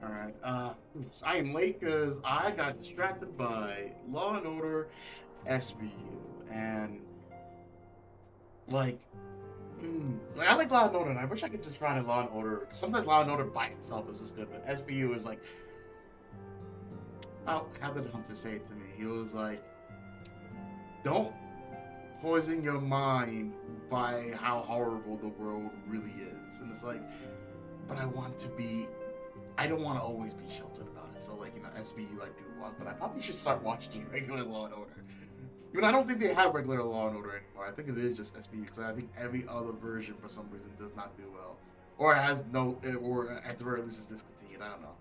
Alright, oops, I am late because I got distracted by Law and Order SVU. And, like, I like Law and Order, and I wish I could just find a Law and Order. Sometimes Law and Order by itself is just good, but SVU is like, how did Hunter say it to me? He was like, don't poison your mind by how horrible the world really is. And it's like, but I don't want to always be sheltered about it. So, like, SVU I do watch, but I probably should start watching regular Law and Order. I mean, I don't think they have regular Law and Order anymore. I think it is just SVU because I think every other version, for some reason, does not do well, or has no, or at the very least is discontinued. I don't know.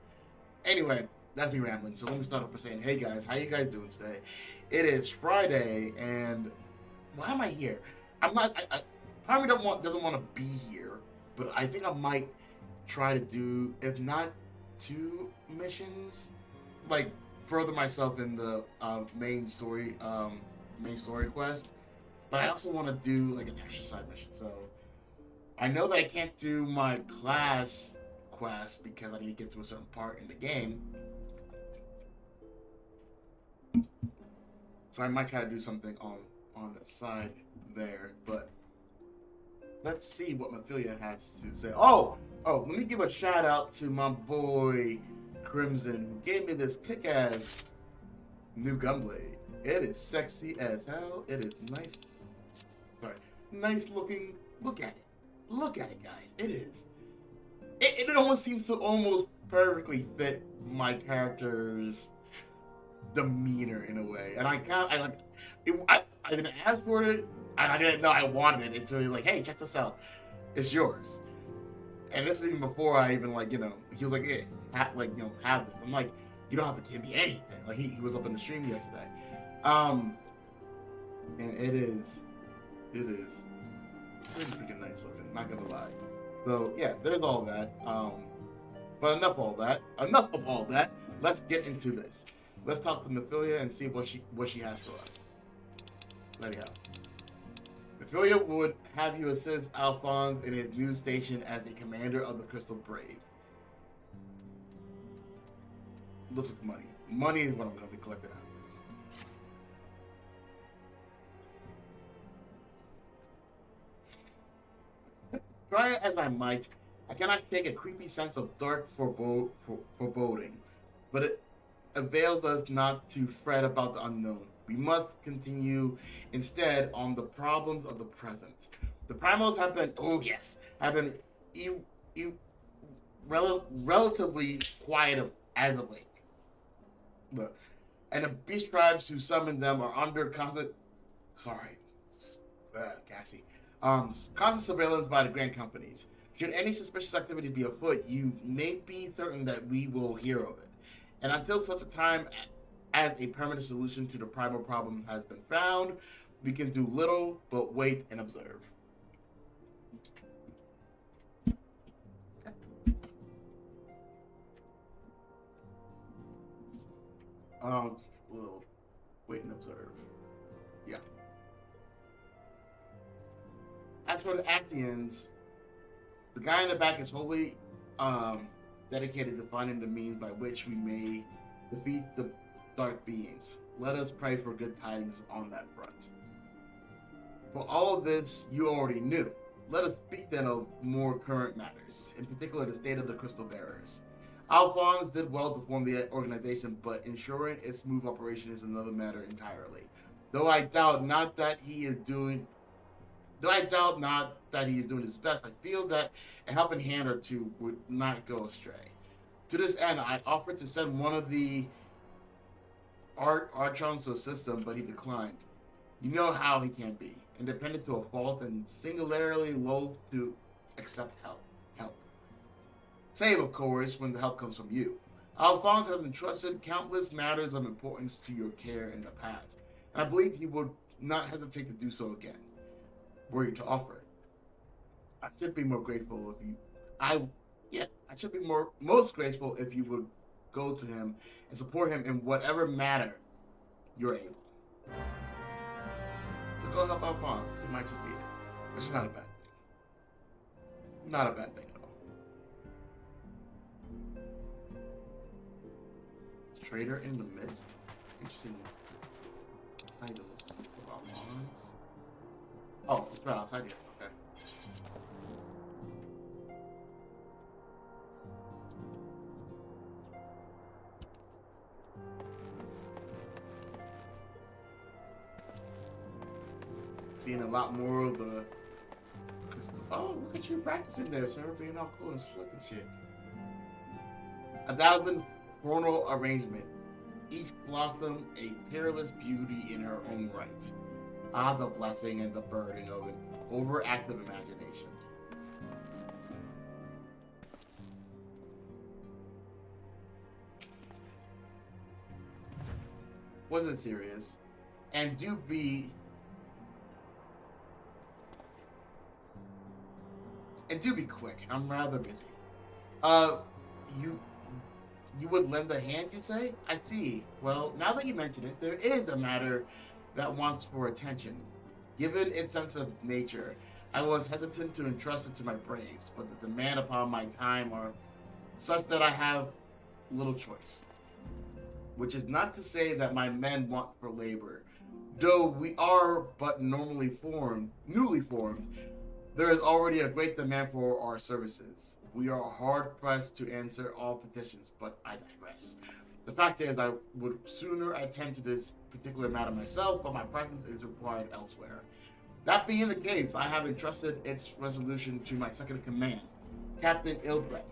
Anyway, that's me rambling. So let me start off by saying, hey guys, how you guys doing today? It is Friday, and why am I here? I'm not. I probably doesn't want to be here, but I think I might try to do, if not two missions, like further myself in the main story quest. But I also want to do like an extra side mission. So I know that I can't do my class quest because I need to get to a certain part in the game. So I might try to do something on the side there, but let's see what Mephilia has to say. Let me give a shout out to my boy Crimson, who gave me this kick-ass new gunblade. It is sexy as hell. It is nice. Sorry, nice looking. Look at it. Look at it, guys. It is. It almost seems to almost perfectly fit my character's demeanor in a way, and I didn't ask for it, and I didn't know I wanted it until he was like, "Hey, check this out, it's yours." And this is even before I even he was like, "Yeah, have this." I'm like, "You don't have to give me anything." Like he was up in the stream yesterday, and it is pretty freaking nice looking. Not gonna lie. So yeah, there's all that. But enough of all that. Let's get into this. Let's talk to Mephilia and see what she has for us. Let it go. Mephilia would have you assist Alphonse in his new station as a commander of the Crystal Braves. Looks like money. Money is what I'm going to be collecting out of this. Try it as I might, I cannot shake a creepy sense of dark foreboding, but it avails us not to fret about the unknown. We must continue instead on the problems of the present. The primals have been relatively quiet as of late. Look, and the beast tribes who summon them are under gassy, constant surveillance by the grand companies. Should any suspicious activity be afoot, you may be certain that we will hear of it. And until such a time as a permanent solution to the primal problem has been found, we can do little but wait and observe. Little wait and observe. Yeah. As for the Axians, the guy in the back is wholly dedicated to finding the means by which we may defeat the dark beings. Let us pray for good tidings on that front. For all of this, you already knew. Let us speak then of more current matters, in particular the state of the Crystal Bearers. Alphonse did well to form the organization, but ensuring its smooth operation is another matter entirely. Though I doubt not that he is doing his best, I feel that a helping hand or two would not go astray. To this end, I offered to send one of the Archons to assist him, but he declined. You know how he can be, independent to a fault and singularly loath to accept help. Save, of course, when the help comes from you. Alphonse has entrusted countless matters of importance to your care in the past, and I believe he would not hesitate to do so again, were you to offer it. I should be more grateful if you. I should be most grateful if you would go to him and support him in whatever matter you're able. So go help Alphonse. He might just need it, which is not a bad thing. Not a bad thing at all. Trader in the Mist. Interesting titles. About bonds. Oh, it's right outside here. Okay. Seeing a lot more of the. Oh, look at you practicing there, sir. Being all cool and slick and shit. 1,000 floral arrangement. Each blossom a peerless beauty in her own right. Ah, the blessing and the burden of an overactive imagination. Wasn't serious. And do be quick. I'm rather busy. You would lend a hand, you say? I see. Well, now that you mention it, there is a matter that wants for attention. Given its sensitive nature, I was hesitant to entrust it to my braves, but the demand upon my time are such that I have little choice. Which is not to say that my men want for labor. Though we are but newly formed, there is already a great demand for our services. We are hard-pressed to answer all petitions, but I digress. The fact is, I would sooner attend to this particular matter myself, but my presence is required elsewhere. That being the case, I have entrusted its resolution to my second-in-command, Captain Hilibrand.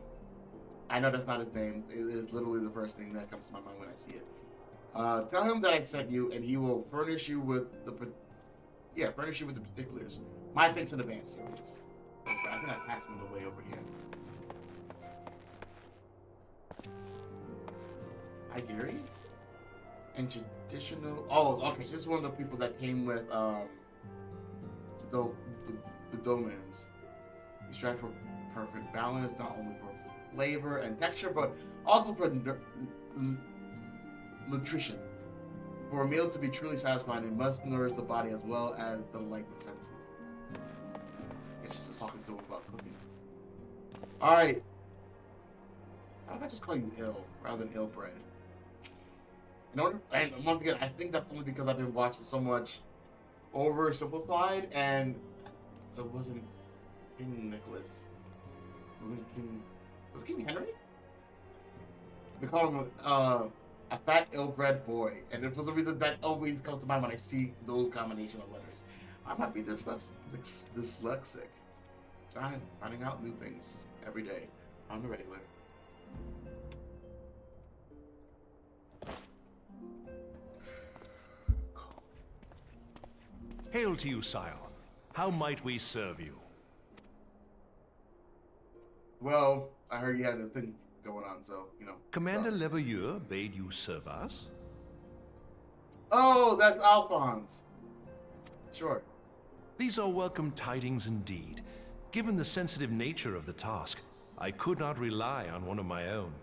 I know that's not his name. It is literally the first thing that comes to my mind when I see it. Tell him that I sent you, and he will furnish you with the particulars. My thanks in advance, Sirius. I think I passed him the way over here. Igeri? And traditional... Oh, okay, so this is one of the people that came with the Domans. We strive for perfect balance, not only for flavor and texture, but also for nutrition. For a meal to be truly satisfying, it must nourish the body as well as delight the senses. I guess she's just talking to him about cooking. Alright. How about I just call you ill rather than ill-bred? And once again, I think that's only because I've been watching so much oversimplified, and it wasn't King Nicolas. Was it King Henry? They call him a fat, ill-bred boy, and for some reason that always comes to mind when I see those combination of letters. I might be dyslexic. I'm finding out new things every day on the regular. Hail to you, sire. How might we serve you? Well, I heard you had a thing going on, so, you know. Commander Leveilleur bade you serve us? Oh, that's Alphonse. Sure. These are welcome tidings indeed. Given the sensitive nature of the task, I could not rely on one of my own.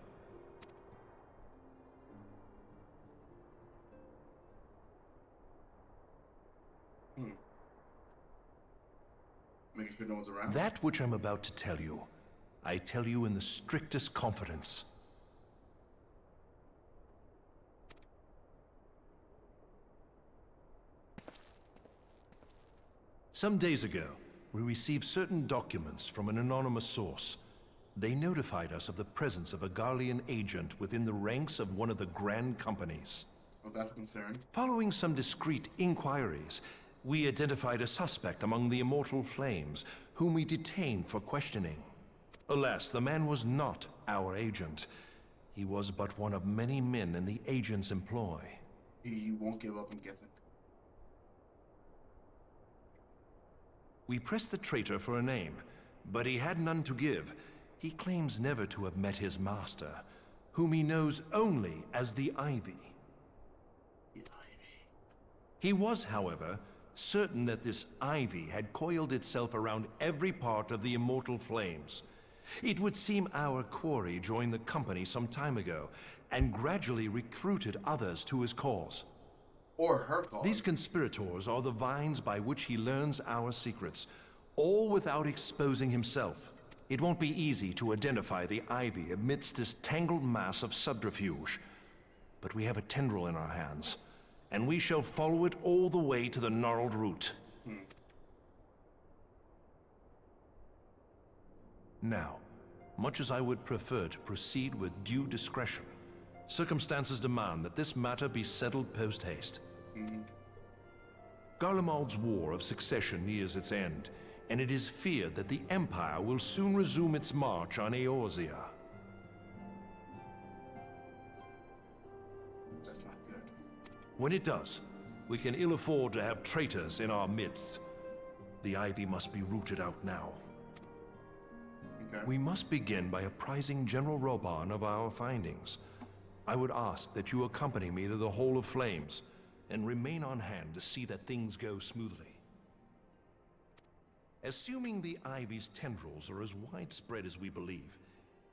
Making sure no one's around. That which I'm about to tell you, I tell you in the strictest confidence. Some days ago, we received certain documents from an anonymous source. They notified us of the presence of a Garlean agent within the ranks of one of the grand companies. Well, that's a concern. Following some discreet inquiries, we identified a suspect among the Immortal Flames, whom we detained for questioning. Alas, the man was not our agent. He was but one of many men in the agent's employ. He won't give up, I'm guessing. We pressed the traitor for a name, but he had none to give. He claims never to have met his master, whom he knows only as the Ivy. The Ivy. He was, however, certain that this Ivy had coiled itself around every part of the Immortal Flames. It would seem our quarry joined the company some time ago, and gradually recruited others to his cause. Or her cause. These conspirators are the vines by which he learns our secrets, all without exposing himself. It won't be easy to identify the Ivy amidst this tangled mass of subterfuge. but we have a tendril in our hands, and we shall follow it all the way to the gnarled root. Now, much as I would prefer to proceed with due discretion, circumstances demand that this matter be settled post-haste. Garlemald's War of Succession nears its end, and it is feared that the Empire will soon resume its march on Eorzea. That's not good. When it does, we can ill afford to have traitors in our midst. The ivy must be rooted out now. Okay. We must begin by apprising General Roban of our findings. I would ask that you accompany me to the Hall of Flames, and remain on hand to see that things go smoothly. Assuming the ivy's tendrils are as widespread as we believe,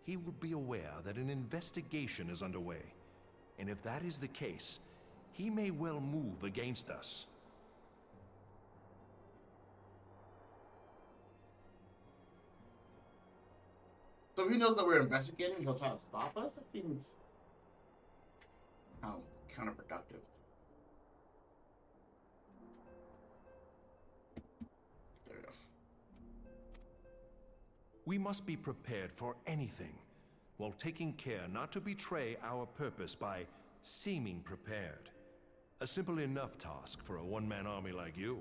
he will be aware that an investigation is underway. And if that is the case, he may well move against us. So if he knows that we're investigating, he'll try to stop us? That seems how counterproductive. There we go. We must be prepared for anything, while taking care not to betray our purpose by seeming prepared. A simple enough task for a one-man army like you.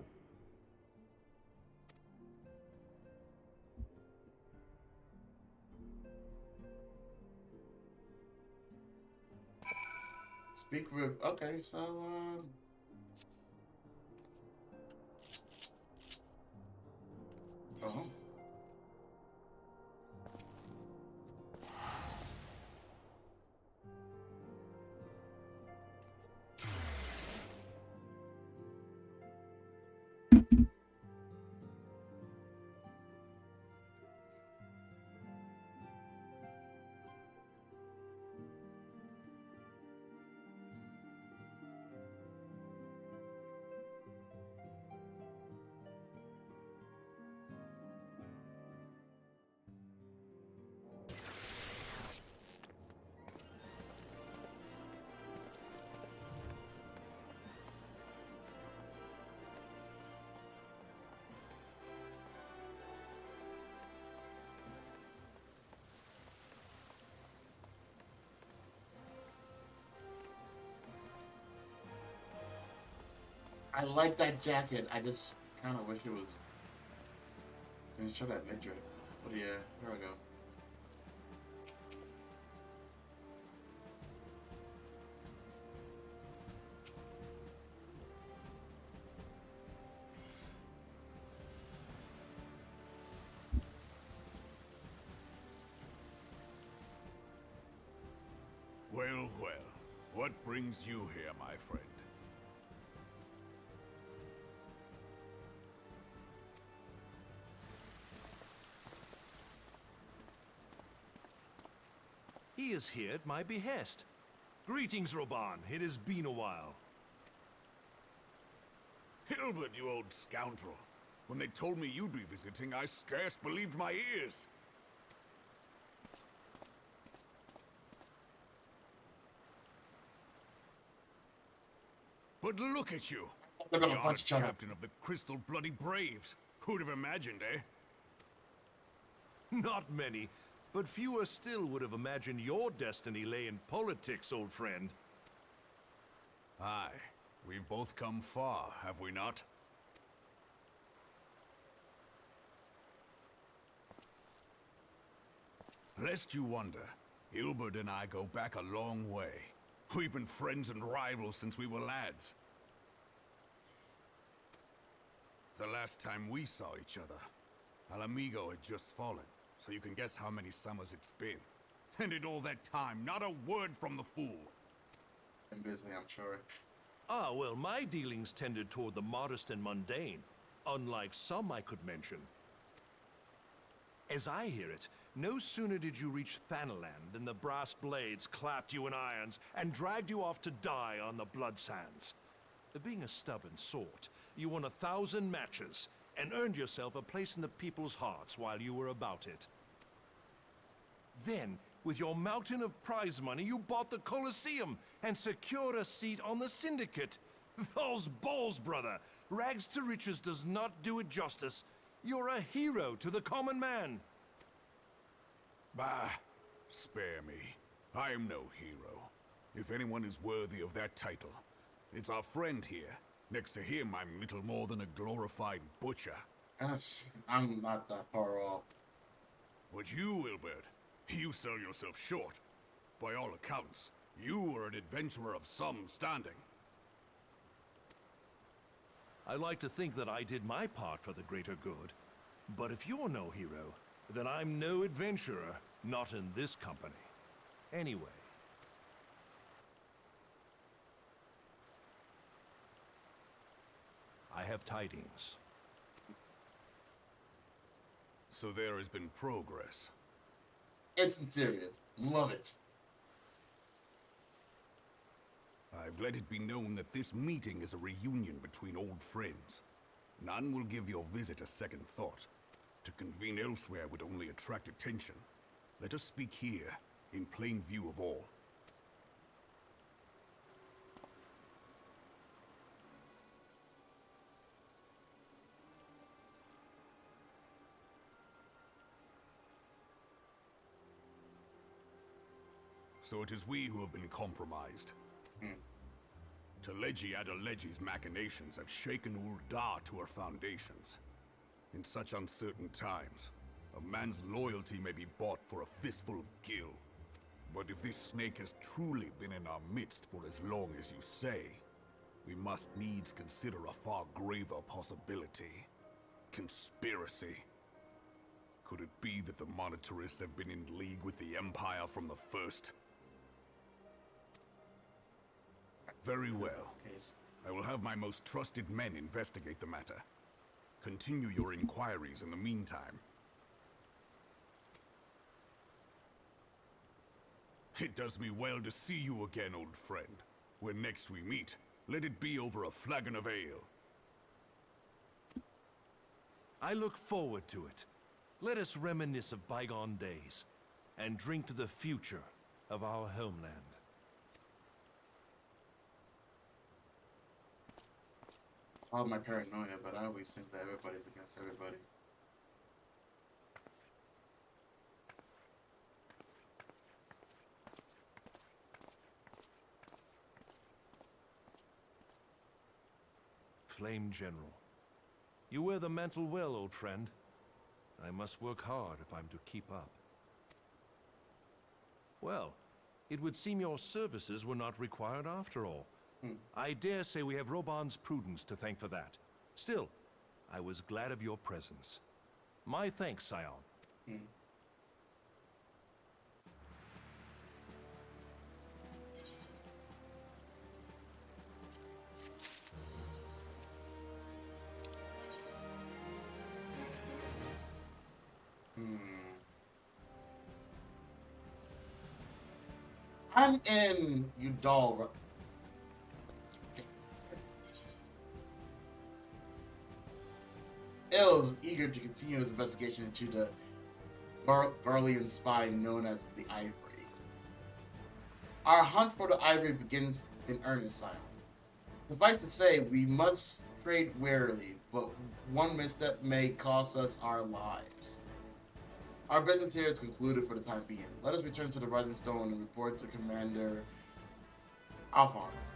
Speak with. Okay, so oh. I like that jacket. I just kind of wish it was. Can you show that midriff? But yeah, here we go. Well, well. What brings you here, my friend? He is here at my behest. Greetings, Roban. It has been a while. Hilbert, you old scoundrel. When they told me you'd be visiting, I scarce believed my ears. But look at you. They're The gonna punch honored each other. captain of the Crystal Bloody Braves. Who'd have imagined, eh? Not many, but fewer still would have imagined your destiny lay in politics, old friend. Aye. We've both come far, have we not? Lest you wonder, Hilbert and I go back a long way. We've been friends and rivals since we were lads. The last time we saw each other, Alamigo had just fallen, so you can guess how many summers it's been. And in all that time, not a word from the fool. I'm busy, I'm sure. Ah, well, my dealings tended toward the modest and mundane, unlike some I could mention. As I hear it, no sooner did you reach Thanaland than the brass blades clapped you in irons and dragged you off to die on the blood sands. Being a stubborn sort, you won 1,000 matches and earned yourself a place in the people's hearts while you were about it. Then, With your mountain of prize money, you bought the Colosseum and secured a seat on the Syndicate. Those balls, brother. Rags to riches does not do it justice. You're a hero to the common man. Bah, spare me. I am no hero. If anyone is worthy of that title, it's our friend here. Next to him, I'm little more than a glorified butcher. I'm not that far off. But you, Wilbert, you sell yourself short. By all accounts, you are an adventurer of some standing. I like to think that I did my part for the greater good. But if you're no hero, then I'm no adventurer, not in this company. Anyway. I have tidings. So there has been progress. Instant Sirius. Love it. I've let it be known that this meeting is a reunion between old friends. None will give your visit a second thought. To convene elsewhere would only attract attention. Let us speak here, in plain view of all. So it is we who have been compromised. Teleji Adeleji's machinations have shaken Ul'dah to her foundations. In such uncertain times, a man's loyalty may be bought for a fistful of gil. But if this snake has truly been in our midst for as long as you say, we must needs consider a far graver possibility. Conspiracy. Could it be that the Monitarists have been in league with the Empire from the first? Very well. I will have my most trusted men investigate the matter. Continue your inquiries in the meantime. It does me well to see you again, old friend. When next we meet, let it be over a flagon of ale. I look forward to it. Let us reminisce of bygone days, and drink to the future of our homeland. All my paranoia, but I always think that everybody's against everybody. Flame General. You wear the mantle well, old friend. I must work hard if I'm to keep up. Well, it would seem your services were not required after all. I dare say we have Roban's prudence to thank for that. Still, I was glad of your presence. My thanks, Scion. I'm in Udall. Il is eager to continue his investigation into the Garlean spy known as the Ivory. Our hunt for the Ivory begins in earnest, Scion. Suffice to say, we must trade warily, but one misstep may cost us our lives. Our business here is concluded for the time being. Let us return to the Rising Stone and report to Commander Alphonse.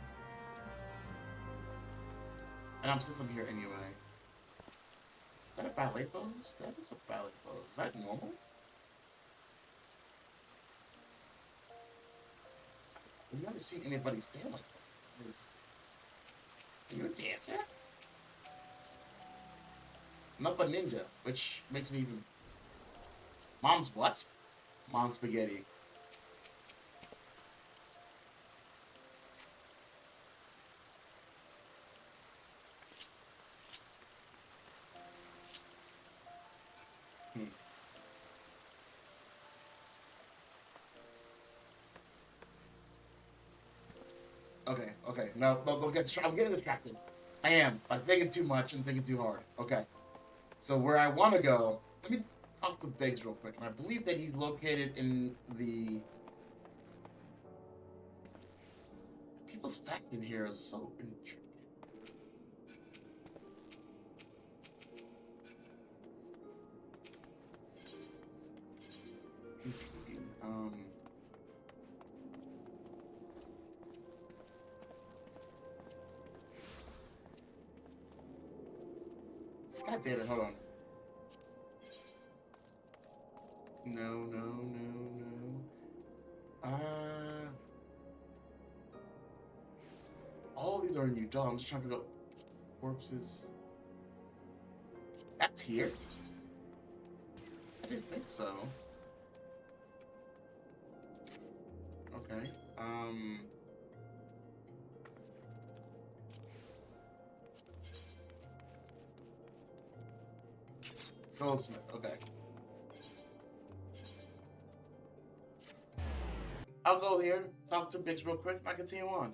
And since I'm here anyway. Is that a ballet pose? That is a ballet pose. Is that normal? I've never seen anybody stand like that. Are you a dancer? Not a ninja, which makes me even... Mom's what? Mom's spaghetti. Okay. No, don't get distracted. I'm getting distracted. I am. I'm thinking too much and thinking too hard. Okay. So where I want to go, talk to Biggs real quick, and I believe that he's located in the people's faction here is so intriguing. God damn it, hold on. No. All these are new dolls. I'm just trying to figure out corpses. That's here? I didn't think so. Okay. Goldsmith, okay. I'll go here, talk to Biggs real quick, and I continue on.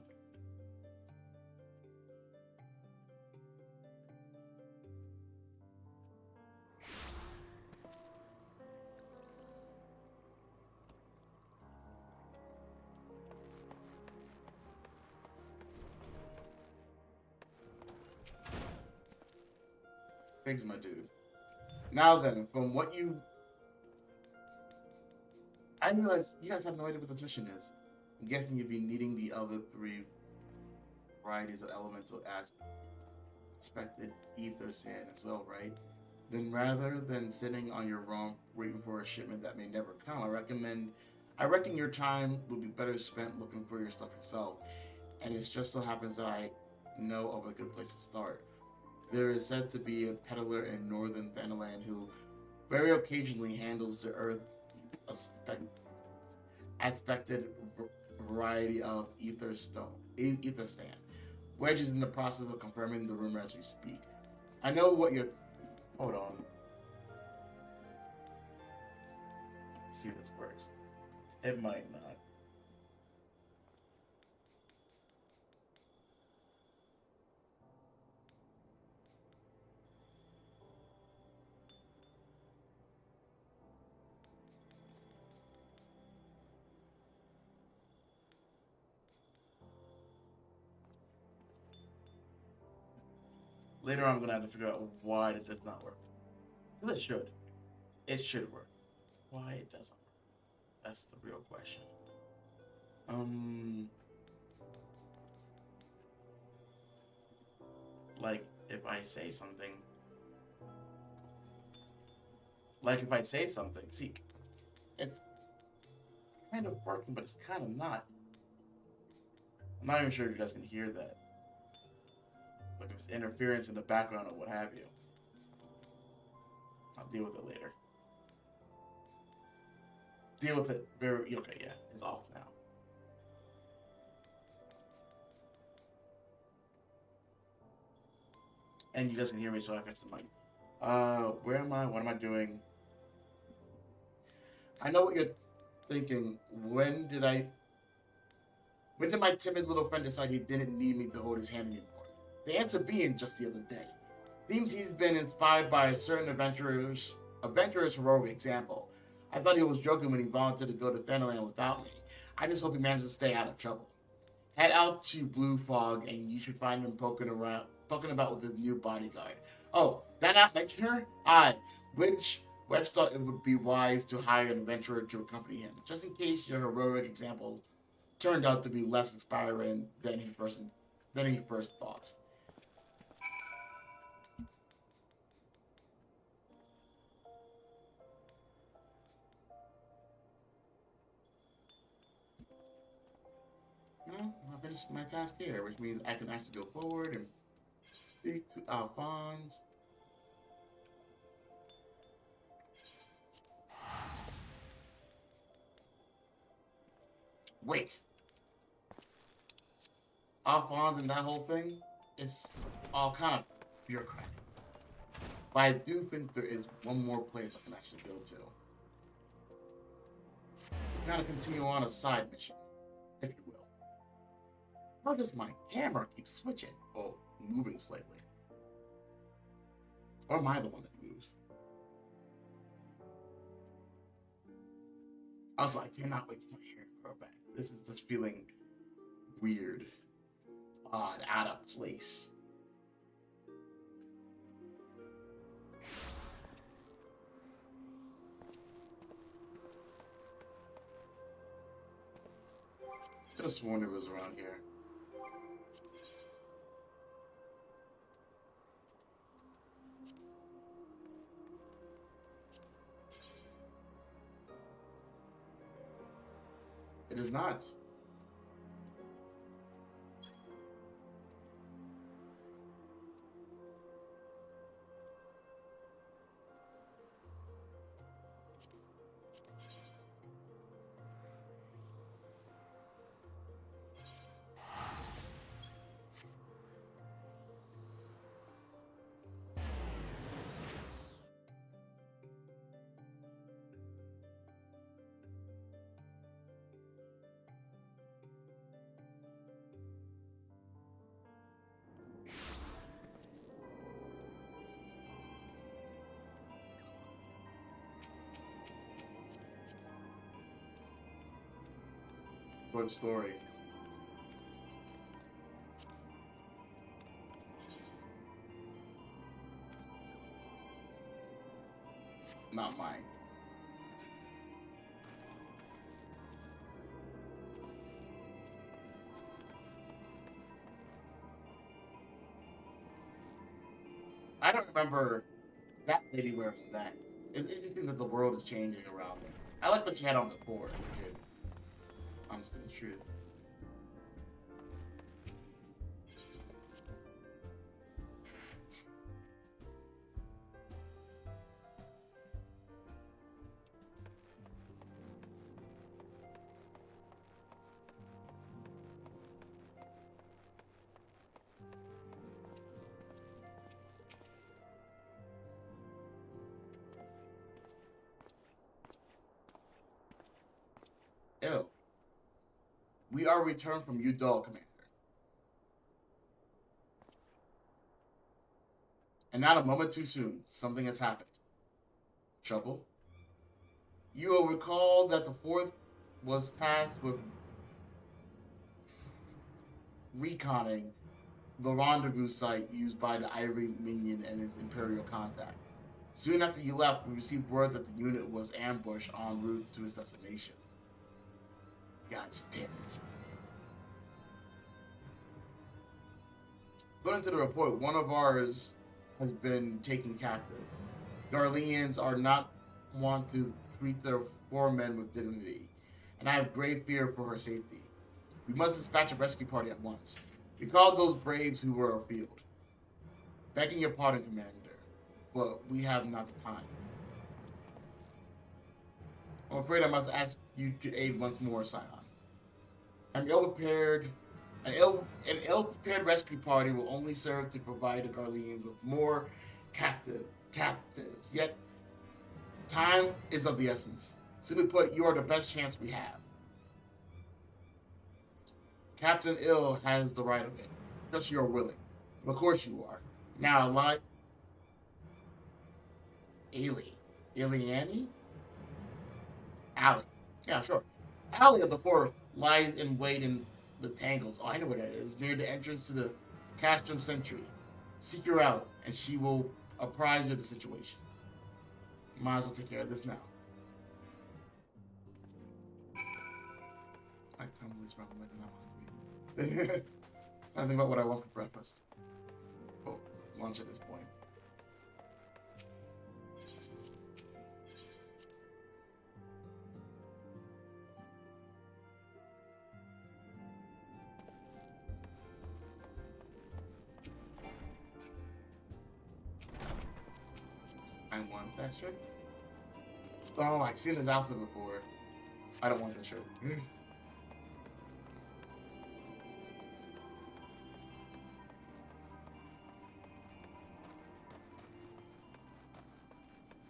Biggs, my dude. Now then, from what you... I realize you guys have no idea what this mission is. I'm guessing you'd be needing the other 3 varieties of elemental as expected ether sand as well, right? Then rather than sitting on your rump waiting for a shipment that may never come, I reckon your time would be better spent looking for your stuff yourself. And it just so happens that I know of a good place to start. There is said to be a peddler in northern Thanaland who very occasionally handles the earth aspected variety of ether sand. Wedge is in the process of confirming the rumor as we speak. I know what you're... Hold on. Let's see if this works. It might not. Later on, I'm going to have to figure out why it does not work. Well, it should. It should work. Why it doesn't work? That's the real question. Like, if I say something... See, it's kind of working, but it's kind of not. I'm not even sure if you guys can hear that. Like if it's interference in the background or what have you. I'll deal with it later. Deal with it very... Okay, yeah, it's off now. And you guys can hear me, so I fixed the mic. Where am I? What am I doing? I know what you're thinking. When did my timid little friend decide he didn't need me to hold his hand anymore? The answer being just the other day. Seems he's been inspired by a certain adventurer's heroic example. I thought he was joking when he volunteered to go to Thanaland without me. I just hope he manages to stay out of trouble. Head out to Blue Fog and you should find him poking about with his new bodyguard. Oh, did I not mention her? Wedge thought it would be wise to hire an adventurer to accompany him, just in case your heroic example turned out to be less inspiring than he first thought. I've finished my task here, which means I can actually go forward and speak to Alphonse. Wait. Alphonse and that whole thing is all kind of bureaucratic. But I do think there is one more place I can actually go to. I'm gonna continue on a side mission, if you will. How does my camera keep switching? Oh, moving slightly. Or am I the one that moves? Also, I cannot wait for my hair to grow back. This is just feeling weird, odd, out of place. Could have sworn it was around here. It is not. What story? Not mine. I don't remember that lady wearing that. It's interesting that the world is changing around me. I like what she had on before, dude. Honestly, the truth. Ew. We are returned from Udall, Commander. And not a moment too soon, something has happened. Trouble? You will recall that the fourth was tasked with reconning the rendezvous site used by the Ivory Minion and his Imperial contact. Soon after you left, we received word that the unit was ambushed en route to its destination. God damn it. According to the report, one of ours has been taken captive. Darlians are not want to treat their foremen with dignity, and I have grave fear for her safety. We must dispatch a rescue party at once. Recall those braves who were afield. Begging your pardon, Commander, but we have not the time. I'm afraid I must ask you to aid once more, Scion. An ill-prepared rescue party will only serve to provide the Garleans with more captives. Yet, time is of the essence. Simply put, you are the best chance we have. Captain Ill has the right of it. Just you are willing. Of course you are. Now, like Aliani? Allie. Yeah, sure. Allie of the Fourth lies in wait in the Tangles. Oh, I know where that is. Near the entrance to the Castrum Sentry. Seek her out, and she will apprise you of the situation. Might as well take care of this now. My tongue is probably not hungry. I think about what I want for breakfast. Oh, lunch at this point. I want that shirt. Oh, I've seen this outfit before. I don't want that shirt. I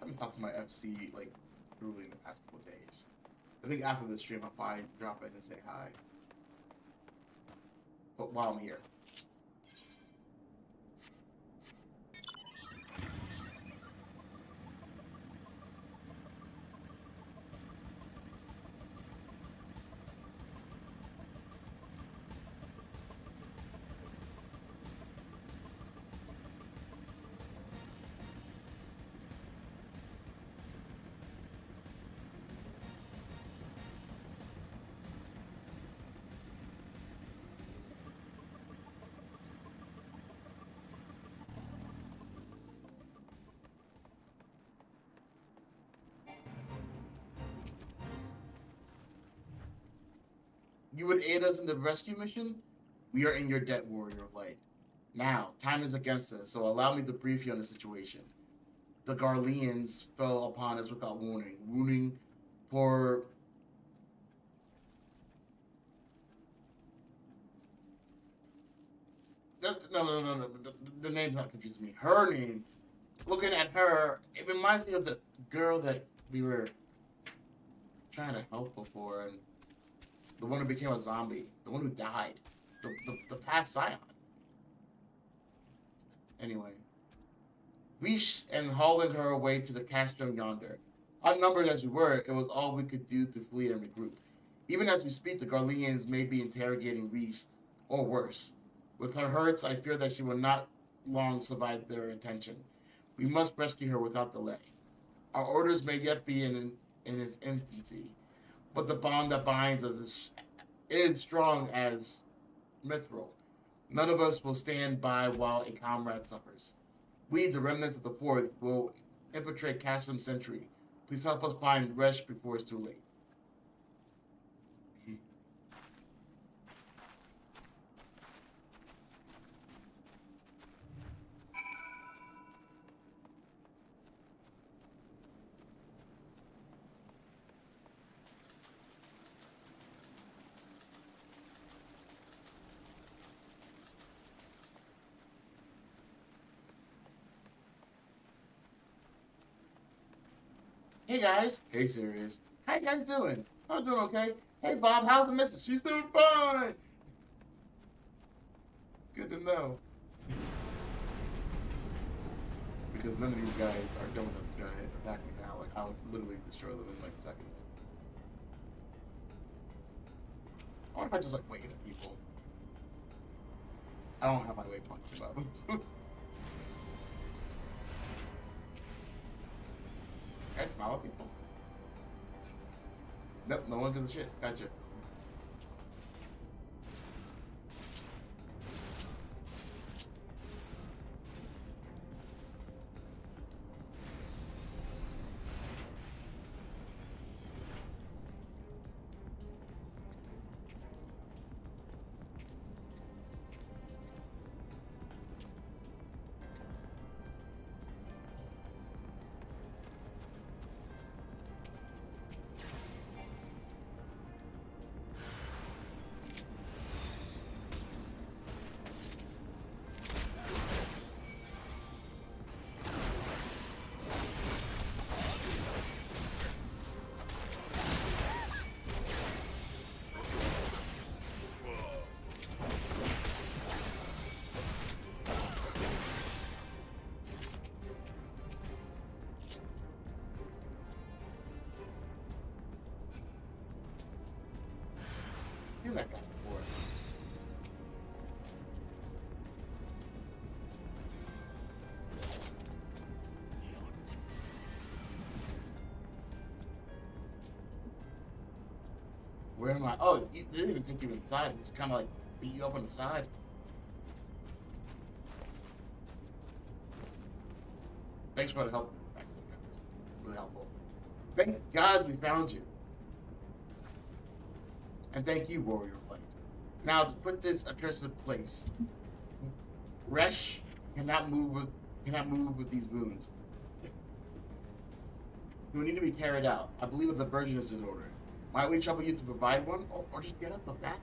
haven't talked to my FC like truly in the past couple days. I think after the stream I'll probably drop in and say hi. But while I'm here. You would aid us in the rescue mission? We are in your debt, Warrior of Light. Now, time is against us, so allow me to brief you on the situation. The Garleans fell upon us without warning, wounding poor... No. The name's not confusing me. Her name, looking at her, it reminds me of the girl that we were trying to help before, and the one who became a zombie, the one who died, the past Scion. Anyway, Reach and hauling her away to the castrum yonder. Outnumbered as we were, it was all we could do to flee and regroup. Even as we speak, the Garleans may be interrogating Reese, or worse. With her hurts, I fear that she will not long survive their attention. We must rescue her without delay. Our orders may yet be in its infancy, but the bond that binds us is strong as mithril. None of us will stand by while a comrade suffers. We, the remnants of the Fourth, will infiltrate Castrum Sentry. Please help us find Resh before it's too late. Hey guys. Hey Sirius. How you guys doing? I'm doing okay. Hey Bob, how's the missus? She's doing fine. Good to know. Because none of these guys are dumb enough to attack me now. Like, I would literally destroy them in like seconds. I wonder if I just like wave at people. I don't have my waypoint above. I smile at people. Nope, no one gives a shit. Gotcha. Seen that guy before. Where am I? Oh, they didn't even take you inside. They just kind of like beat you up on the side. Thanks for the help. Really helpful. Thank God we found you. And thank you, Warrior of Light. Now to put this accursed place, Resh cannot move with these wounds. He will need to be carried out. I believe a diversion is in order. Might we trouble you to provide one, or just get up the back?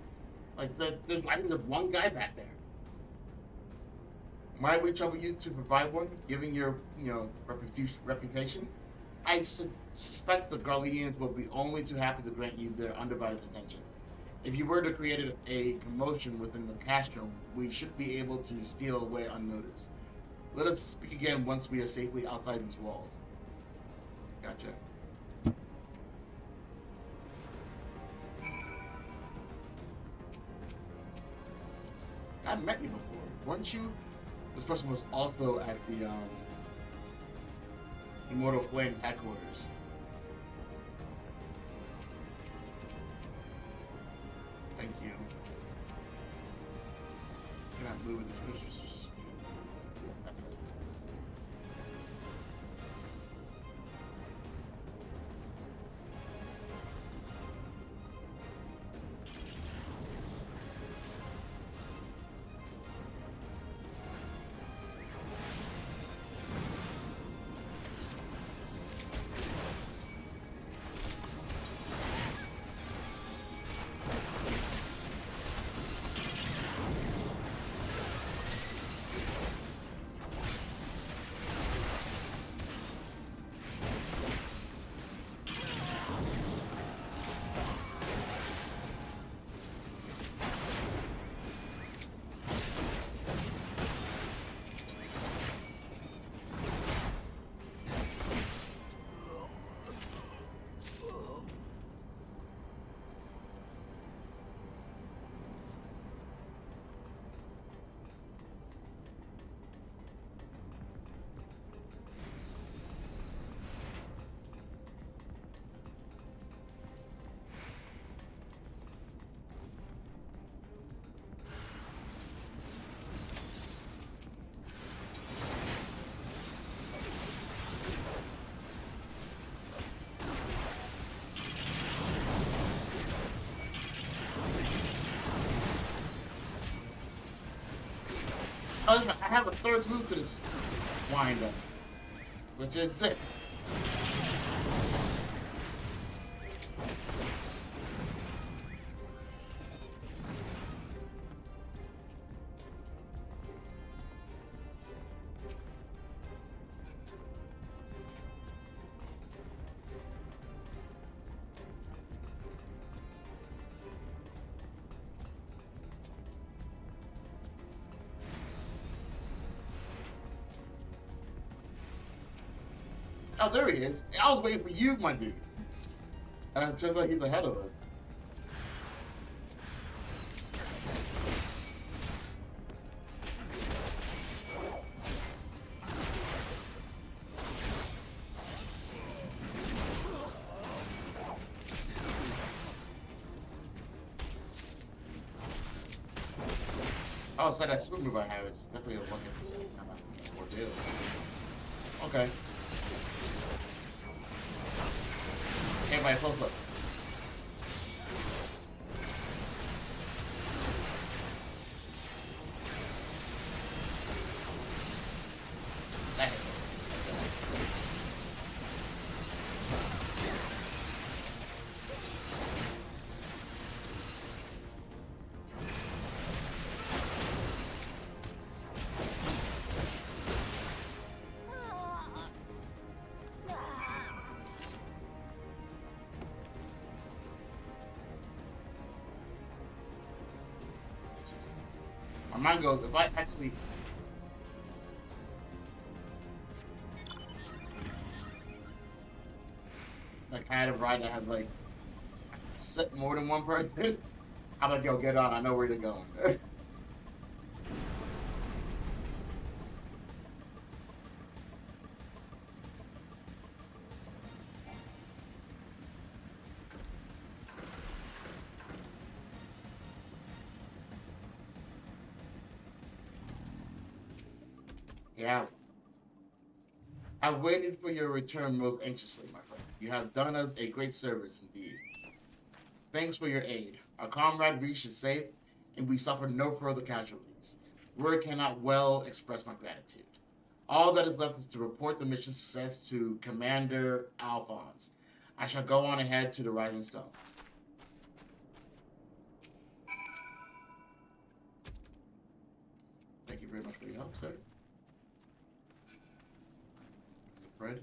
Like I think there's one guy back there. Might we trouble you to provide one, given your reputation? I suspect the Garleans will be only too happy to grant you their undivided attention. If you were to create a commotion within the castrum, we should be able to steal away unnoticed. Let us speak again once we are safely outside these walls. Gotcha. I met you before, weren't you? This person was also at the Immortal Flame headquarters. Thank you. Can I move with the pictures? I have a third move to this wind up, which is this. Oh, there he is. I was waiting for you, my dude. And it turns out he's ahead of us. Oh, so that swim move I have is definitely a fucking ordeal. Okay. Everybody, close look. My mind goes, if I actually... like, I had a ride that had, like, more than one person, how about yo, get on, I know where you're going. Yeah. I've waited for your return most anxiously, my friend. You have done us a great service indeed. Thanks for your aid. Our comrade reached is safe, and we suffered no further casualties. Word cannot well express my gratitude. All that is left is to report the mission success to Commander Alphonse. I shall go on ahead to the Rising Stones. Thank you very much for your help, sir. Fred.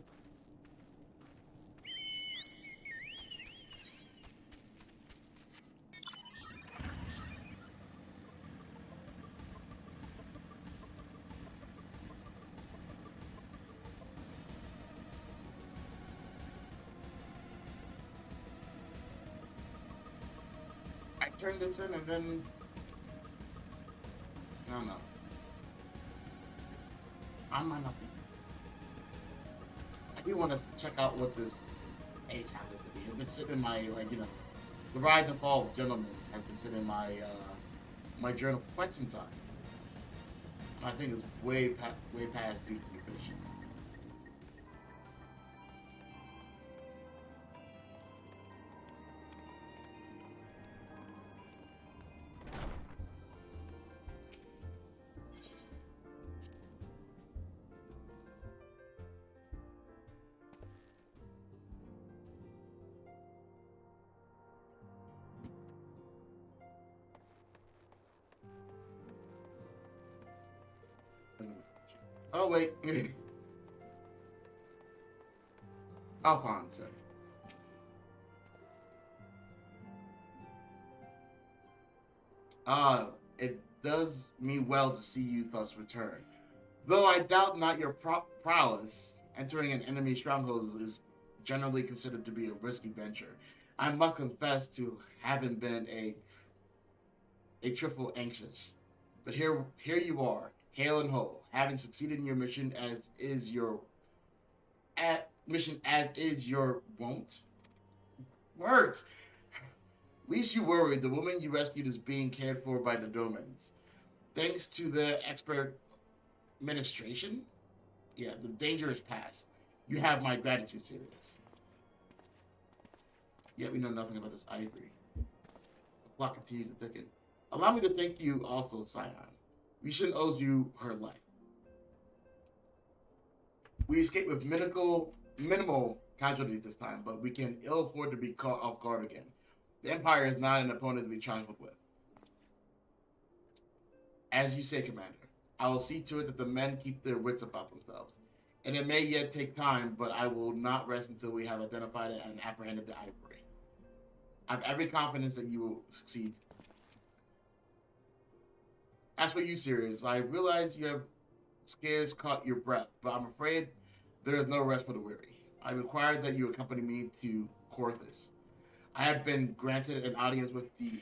I turned this in and then... No. I might not be... I do want to check out what this age happens to be. It's been sitting in my, like, you know, the rise and fall of gentlemen have been sitting in my my journal for quite some time. And I think it's way past due to be finishing. Oh, wait. Alphonse. It does me well to see you thus return. Though I doubt not your prowess, entering an enemy stronghold is generally considered to be a risky venture. I must confess to having been a trifle anxious. But here you are, hale and whole, having succeeded in your mission as is your wont. Words. Least you worry, the woman you rescued is being cared for by the Domans. Thanks to the expert administration, yeah, the danger is past. You have my gratitude, Sirius. Yet we know nothing about this ivory. The plot continues to thicken. Allow me to thank you also, Scion. We shouldn't owe you her life. We escaped with minimal casualties this time, but we can ill afford to be caught off guard again. The Empire is not an opponent to be trifled with. As you say, Commander, I will see to it that the men keep their wits about themselves. And it may yet take time, but I will not rest until we have identified and apprehended the ivory. I have every confidence that you will succeed. As for you, Sirius, I realize you have scarce caught your breath, but I'm afraid there is no rest for the weary. I require that you accompany me to Corthus. I have been granted an audience with the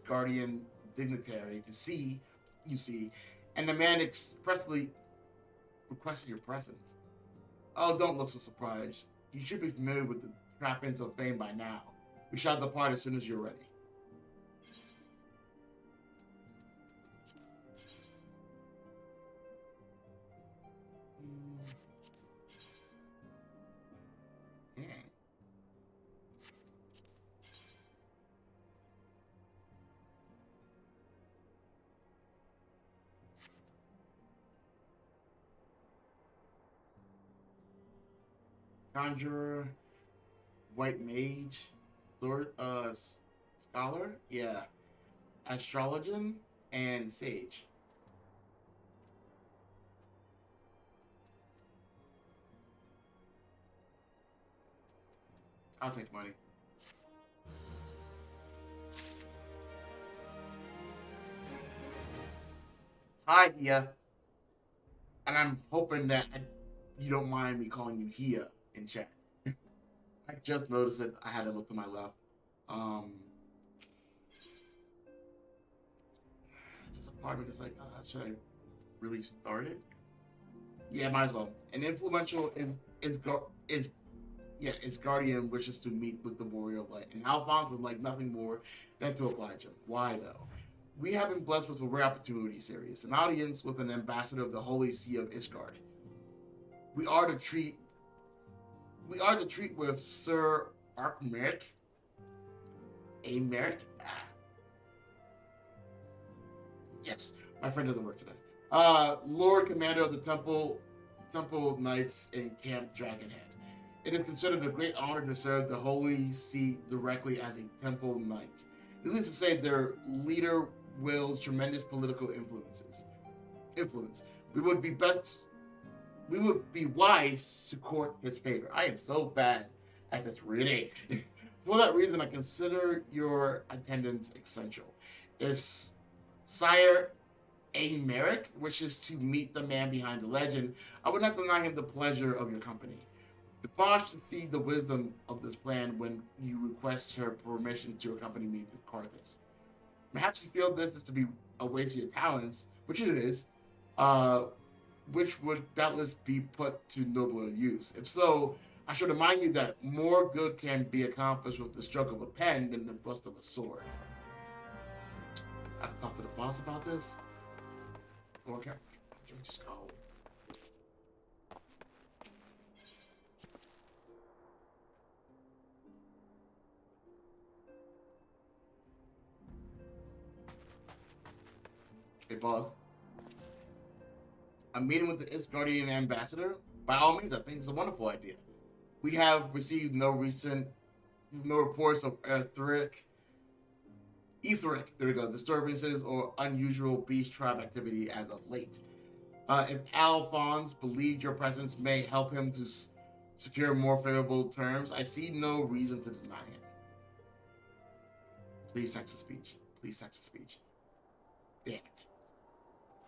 Guardian dignitary to see, you see, and the man expressly requested your presence. Oh, don't look so surprised. You should be familiar with the trappings of fame by now. We shall depart as soon as you're ready. Conjurer, White Mage, Lord, Scholar, yeah, Astrologian, and Sage. I'll take money. Hi, Hia. And I'm hoping that you don't mind me calling you Hia in chat. I just noticed it. I had to look to my left. Just a part of me that's like, should I really start it? Yeah, might as well. An influential its guardian wishes to meet with the warrior of light, and Alphonse would like nothing more than to oblige him. Why though? We have been blessed with a rare opportunity, Sirius, an audience with an ambassador of the Holy See of Ishgard. We are to treat with Sir Arkmeric. Americ? Yes, my friend doesn't work today. Lord Commander of the Temple Knights in Camp Dragonhead. It is considered a great honor to serve the Holy See directly as a Temple Knight. Needless to say, their leader wields tremendous political influence. We would be wise to court his favor. I am so bad at this reading. For that reason, I consider your attendance essential. If Sire Americ wishes to meet the man behind the legend, I would not deny him the pleasure of your company. The boss should see the wisdom of this plan when you request her permission to accompany me to Carthus. Perhaps you feel this is to be a waste of your talents, which it is, which would doubtless be put to nobler use. If so, I should remind you that more good can be accomplished with the stroke of a pen than the thrust of a sword. I have to talk to the boss about this? Or can we just go? Hey, boss. A meeting with the Guardian ambassador? By all means, I think it's a wonderful idea. We have received no reports of etheric, there we go, disturbances or unusual beast tribe activity as of late. If Alphonse believed your presence may help him to secure more favorable terms, I see no reason to deny him. Please text a speech. Please text a speech. Damn it.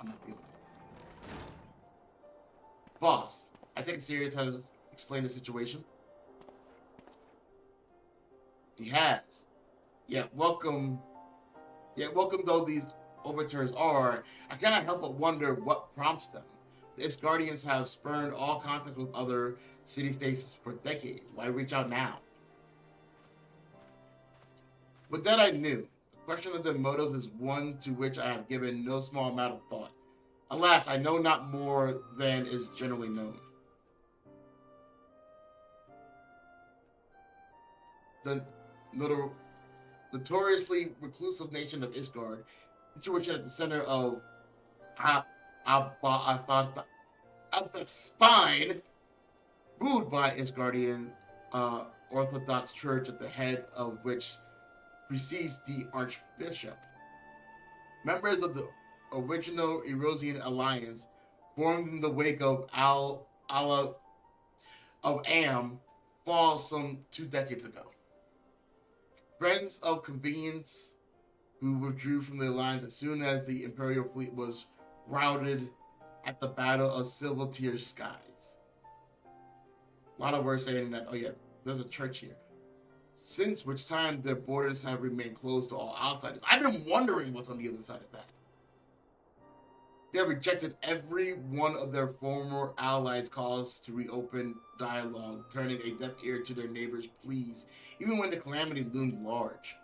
I'm not dealing with it. Boss, I think Sirius has explained the situation. He has. Yet welcome though these overtures are, I cannot help but wonder what prompts them. The Guardians have spurned all contact with other city-states for decades. Why reach out now? With that I knew. The question of their motives is one to which I have given no small amount of thought. Alas, I know not more than is generally known. The notoriously reclusive nation of Ishgard, situated at the center of I thought at the spine, ruled by its guardian Orthodox Church, at the head of which precedes the Archbishop. Members of the original Erosian Alliance, formed in the wake of Allah of Am, fall some 2 decades ago. Friends of Convenience, who withdrew from the alliance as soon as the Imperial fleet was routed at the Battle of Silver Tier Skies. A lot of words saying that, oh yeah, there's a church here. Since which time their borders have remained closed to all outsiders. I've been wondering what's on the other side of that. They have rejected every one of their former allies' calls to reopen dialogue, turning a deaf ear to their neighbors' pleas, even when the calamity loomed large.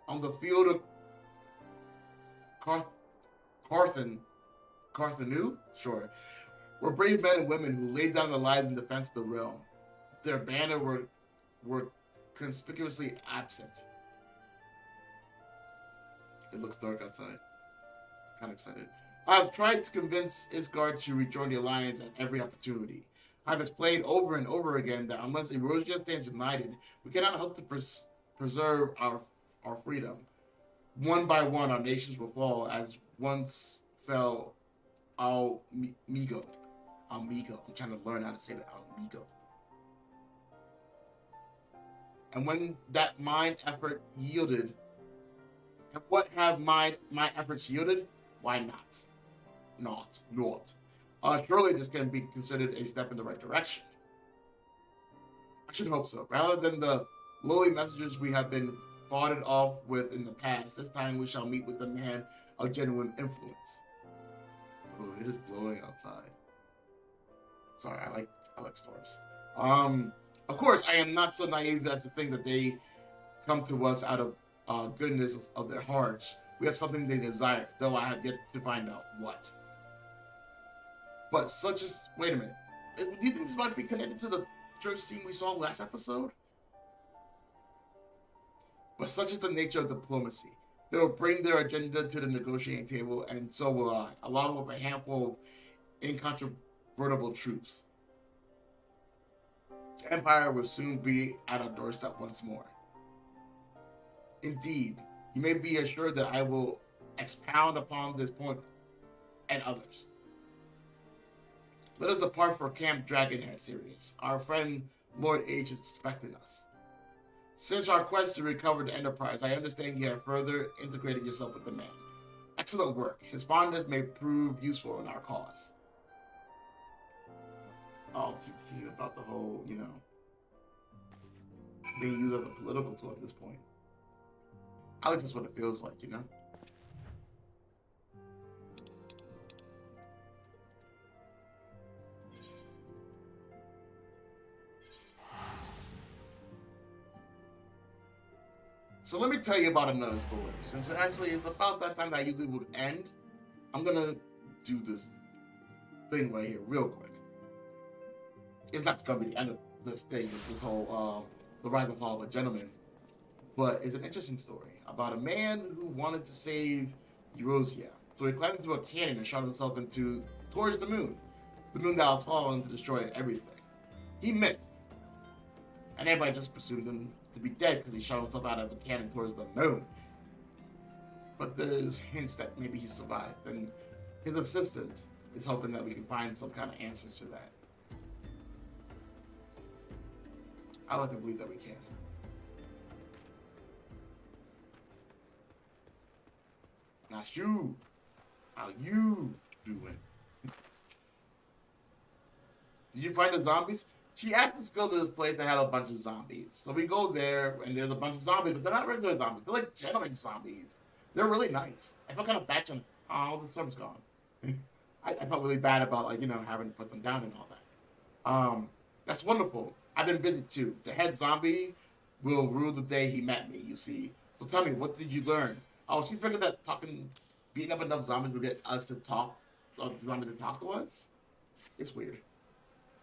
On the field of Carthenu, sure, were brave men and women who laid down their lives in defense of the realm. Their banner were conspicuously absent. It looks dark outside. Kind of excited. I have tried to convince Isgard to rejoin the Alliance at every opportunity. I have explained over and over again that unless Erosia stands united, we cannot hope to preserve our freedom. One by one, our nations will fall, as once fell Almigo. I'm trying to learn how to say that. Almigo. And when that mind effort yielded, and what have my efforts yielded? Why not? Not. Surely this can be considered a step in the right direction. I should hope so. Rather than the lowly messengers we have been fought off with in the past, this time we shall meet with a man of genuine influence. Oh, it is blowing outside. Sorry, I like storms. Of course, I am not so naive as to think that they come to us out of goodness of their hearts. We have something they desire, though I have yet to find out what. But such as... Wait a minute. Do you think this might be connected to the church scene we saw last episode? But such is the nature of diplomacy. They will bring their agenda to the negotiating table, and so will I, along with a handful of incontrovertible troops. The Empire will soon be at our doorstep once more. Indeed, you may be assured that I will expound upon this point and others. Let us depart for Camp Dragonhead, Sirius. Our friend Lord H is expecting us. Since our quest to recover the Enterprise, I understand you have further integrated yourself with the man. Excellent work. His fondness may prove useful in our cause. All too keen about the whole, being used as a political tool at this point. At least that's what it feels like, So let me tell you about another story. Since it actually is about that time that I usually would end, I'm gonna do this thing right here real quick. It's not gonna be the end of this thing with this whole the rise and fall of a gentleman, but it's an interesting story about a man who wanted to save Erosia. So he climbed into a canyon and shot himself towards the moon that was falling to destroy everything. He missed, and everybody just presumed him to be dead because he shot himself out of a cannon towards the moon. But there's hints that maybe he survived, and his assistant is hoping that we can find some kind of answers to that. I like to believe that we can. Now, you, how you doing? Did you find the zombies? She asked us to go to this place that had a bunch of zombies. So we go there, and there's a bunch of zombies, but they're not regular zombies. They're like gentleman zombies. They're really nice. I felt kind of bad. Oh, the sun's gone. I felt really bad about, having to put them down and all that. That's wonderful. I've been busy, too. The head zombie will rule the day he met me, you see. So tell me, what did you learn? Oh, she figured that beating up enough zombies would get us to talk, zombies to talk to us? It's weird.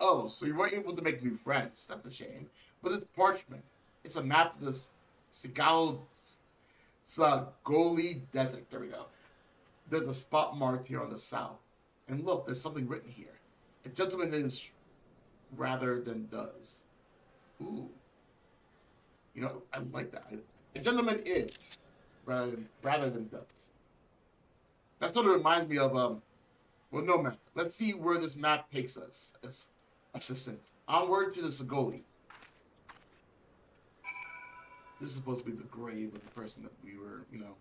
Oh, so you weren't able to make new friends. That's a shame. But it's parchment. It's a map of this Sagoli Desert. There we go. there's a spot marked here on the south. And look, there's something written here. A gentleman is rather than does. Ooh. You know, I like that. A gentleman is rather than does. That sort of reminds me of, well, no map. Let's see where this map takes us as assistant. Onward to the Segoli. This is supposed to be the grave of the person that we were, you know,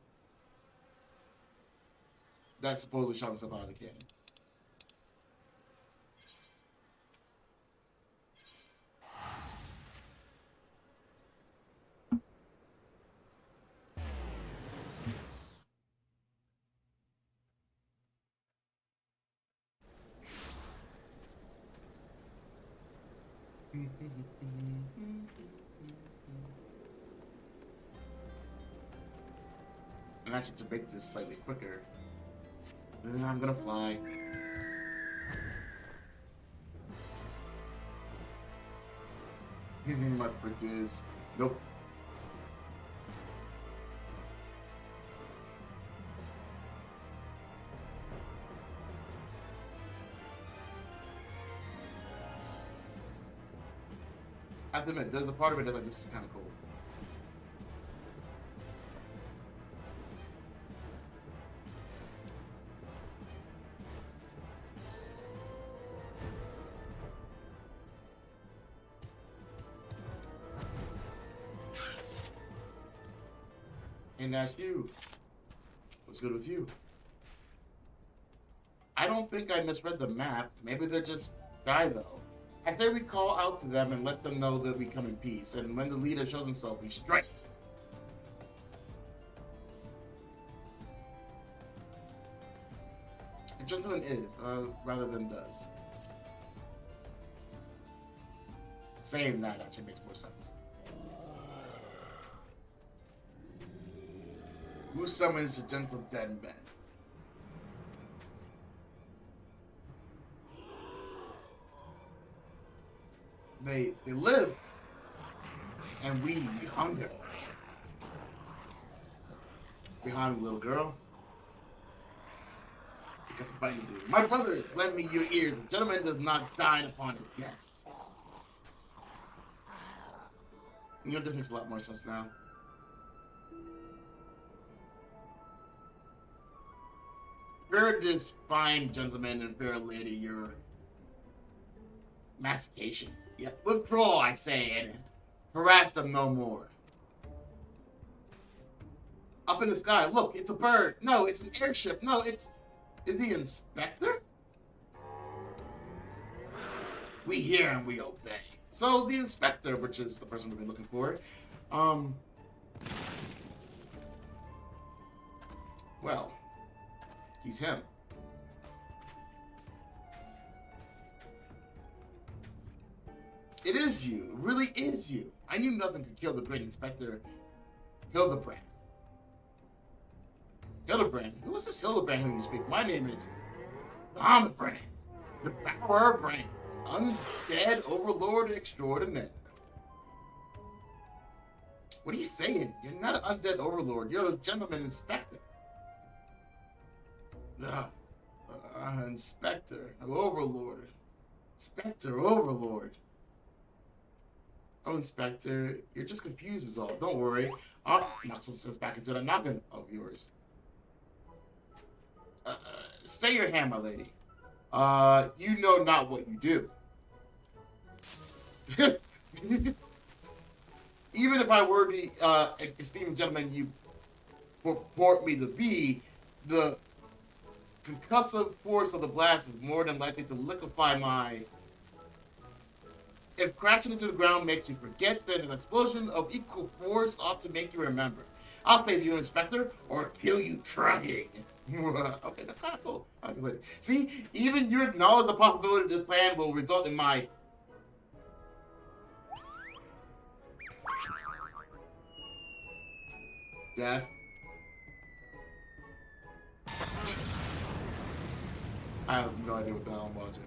that supposedly shot himself out of the cannon. And actually, to make this slightly quicker, I'm gonna fly. My brick is nope. I have to admit, there's a part of it that like, this is kind of cool. And that's you. What's good with you? I don't think I misread the map. Maybe they're just shy though. I say we call out to them and let them know that we come in peace. And when the leader shows himself, we strike. A gentleman is, rather than does. Saying that actually makes more sense. Who summons the gentle dead men? They live, and we hunger. Behind me, little girl. Because of fighting dude. My brothers, lend me your ears. The gentleman does not dine upon his guests. You know, this makes a lot more sense now. Spare this fine gentleman and fair lady your mastication. Yet withdraw, I say, and harass them no more. Up in the sky, look, it's a bird. No, it's an airship. No, it's... Is the inspector? We hear and we obey. So the inspector, which is the person we've been looking for, well, he's him. It is you. It really is you. I knew nothing could kill the great Inspector Hilibrand. Hilibrand? Who is this Hilibrand who you speak? My name is Hilibrand, the Power of Brains, Undead Overlord Extraordinaire. What are you saying? You're not an Undead Overlord. You're a Gentleman Inspector. Inspector, Overlord. Inspector, Overlord. Oh, Inspector, you're just confused is all. Don't worry. I'll knock some sense back into the noggin of yours. Stay your hand, my lady. You know not what you do. Even if I were the esteemed gentleman you purport me to be, the concussive force of the blast is more than likely to liquefy my... If crashing into the ground makes you forget, then an explosion of equal force ought to make you remember. I'll save you, Inspector, or kill you trying. Okay, that's kind of cool. See, even you acknowledge the possibility this plan will result in my... death. I have no idea what the hell I'm watching.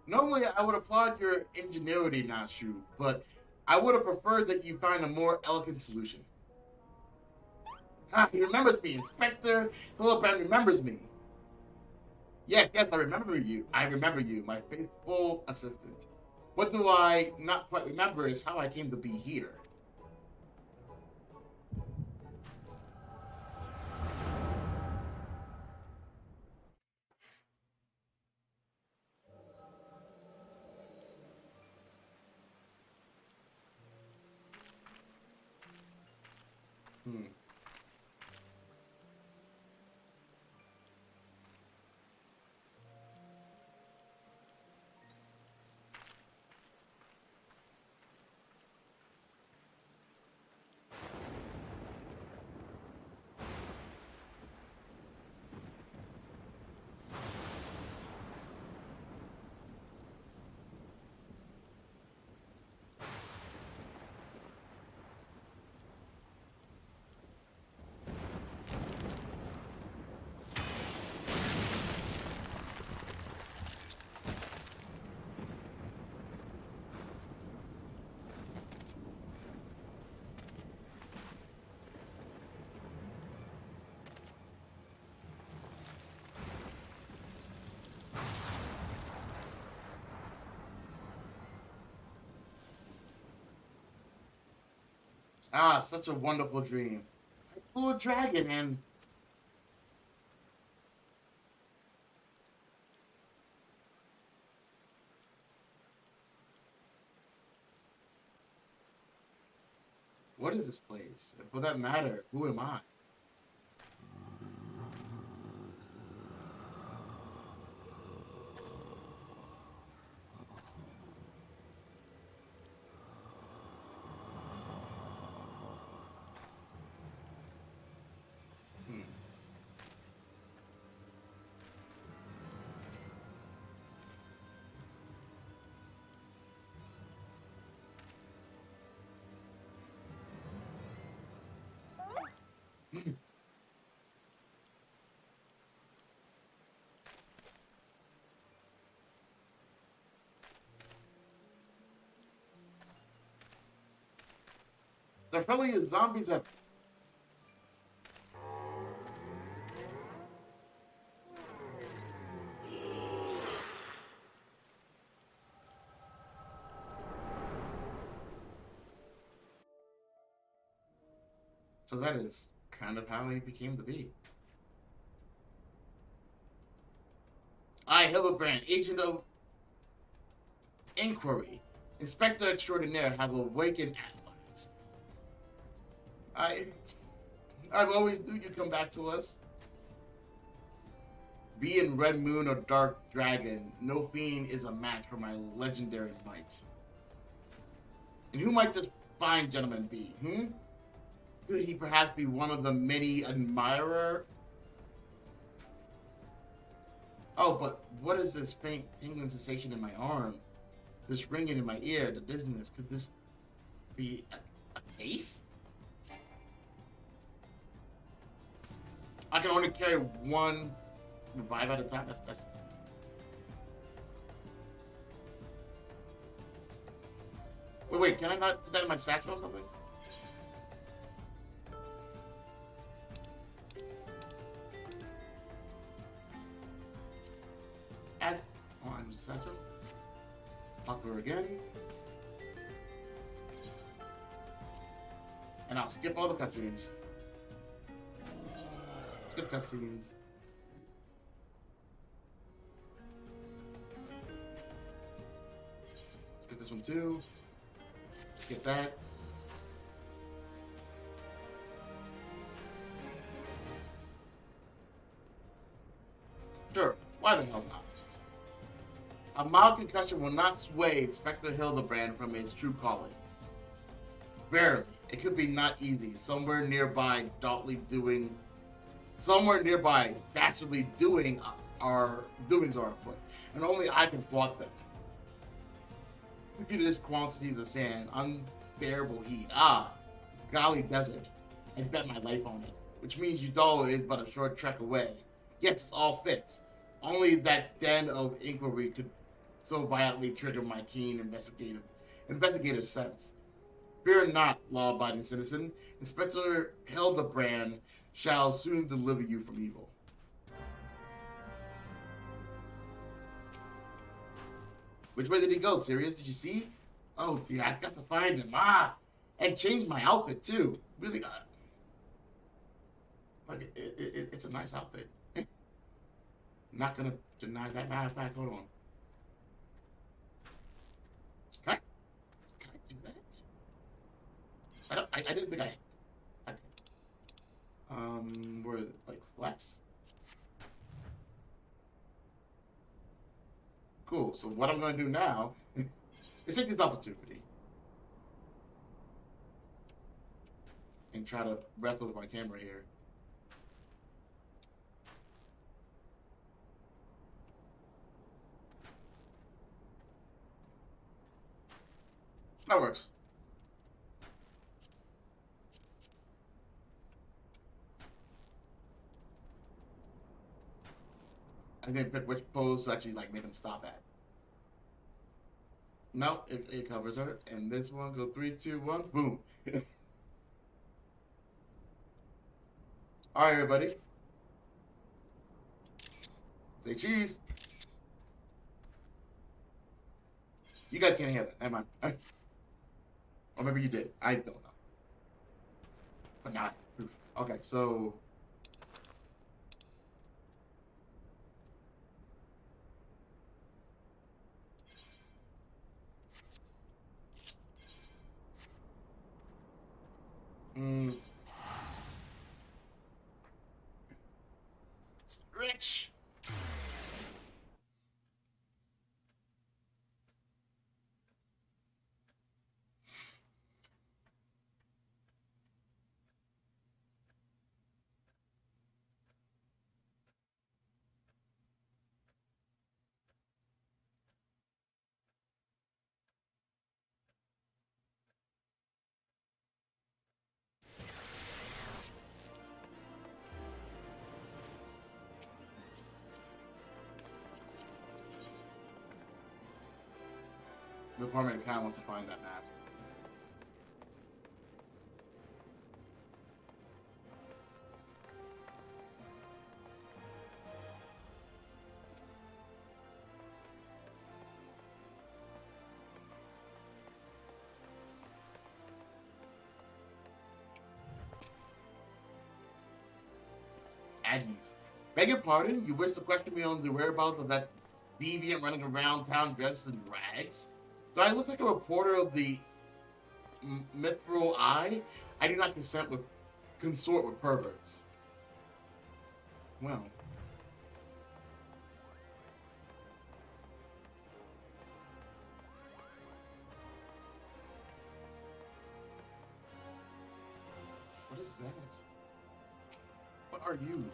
Normally, I would applaud your ingenuity, Nashu, but I would have preferred that you find a more elegant solution. Ah, he remembers me. Inspector Hilibrand remembers me. Yes, I remember you. I remember you, my faithful assistant. What do I not quite remember is how I came to be here. Hmm. Ah, such a wonderful dream. I flew a dragon and... What is this place? And for that matter, who am I? Hmm. The friendly zombies have... So that is kind of how he became to be. I, Hilibrand, agent of inquiry, Inspector Extraordinaire, have awakened at last. I've always knew you'd come back to us. Be in Red Moon or Dark Dragon, no fiend is a match for my legendary might. And who might this fine gentleman be, Could he perhaps be one of the many admirer? Oh, but what is this faint tingling sensation in my arm? This ringing in my ear, the dizziness, could this be a case? I can only carry one revive at a time. That's... Wait, can I not put that in my satchel or something? Add on satchel. Talk to her again. And I'll skip all the cutscenes. Skip cutscenes. Skip this one too. Skip that. Sure, why the hell not? A mild concussion will not sway Inspector Hilibrand from his true calling. Verily, it could be not easy. Somewhere nearby, dastardly doing our doings are afoot, and only I can thwart them. Stupendous quantities of sand, unbearable heat. Golly desert. I bet my life on it. Which means Udall is but a short trek away. Yes, all fits. Only that den of inquiry could so violently trigger my keen investigative sense. Fear not, law-abiding citizen. Inspector Hilibrand shall soon deliver you from evil. Which way did he go, Sirius? Did you see? Oh, dear, I got to find him. And change my outfit, too. Really, like, it's a nice outfit. Not gonna deny that. Matter of fact, hold on. Can I do that? I didn't think I did. Where is it? Like, flex? Cool. So what I'm gonna do now is take this opportunity and try to wrestle with my camera here. That works. I didn't pick which pose to actually like make him stop at. No, it covers her. And this one, go 3, 2, 1, boom. All right, everybody. Say cheese. You guys can't hear that. Never mind. Or maybe you did. I don't know. But now I have proof. Okay, so... Stretch. The department kind of wants to find that mask. Aggies. Beg your pardon? You wish to question me on the whereabouts of that deviant running around town dressed in rags? Do I look like a reporter of the Mithril Eye? I do not consort with perverts. Well. What is that? What are you?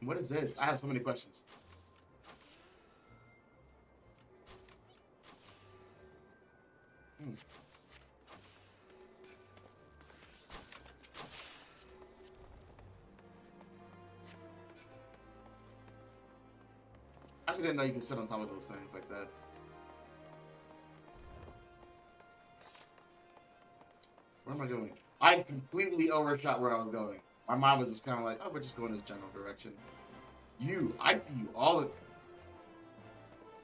What is this? I have so many questions. I actually didn't know you could sit on top of those things like that. Where am I going? I completely overshot where I was going. My mind was just kind of like, oh, we're just going this general direction. I see you all the time.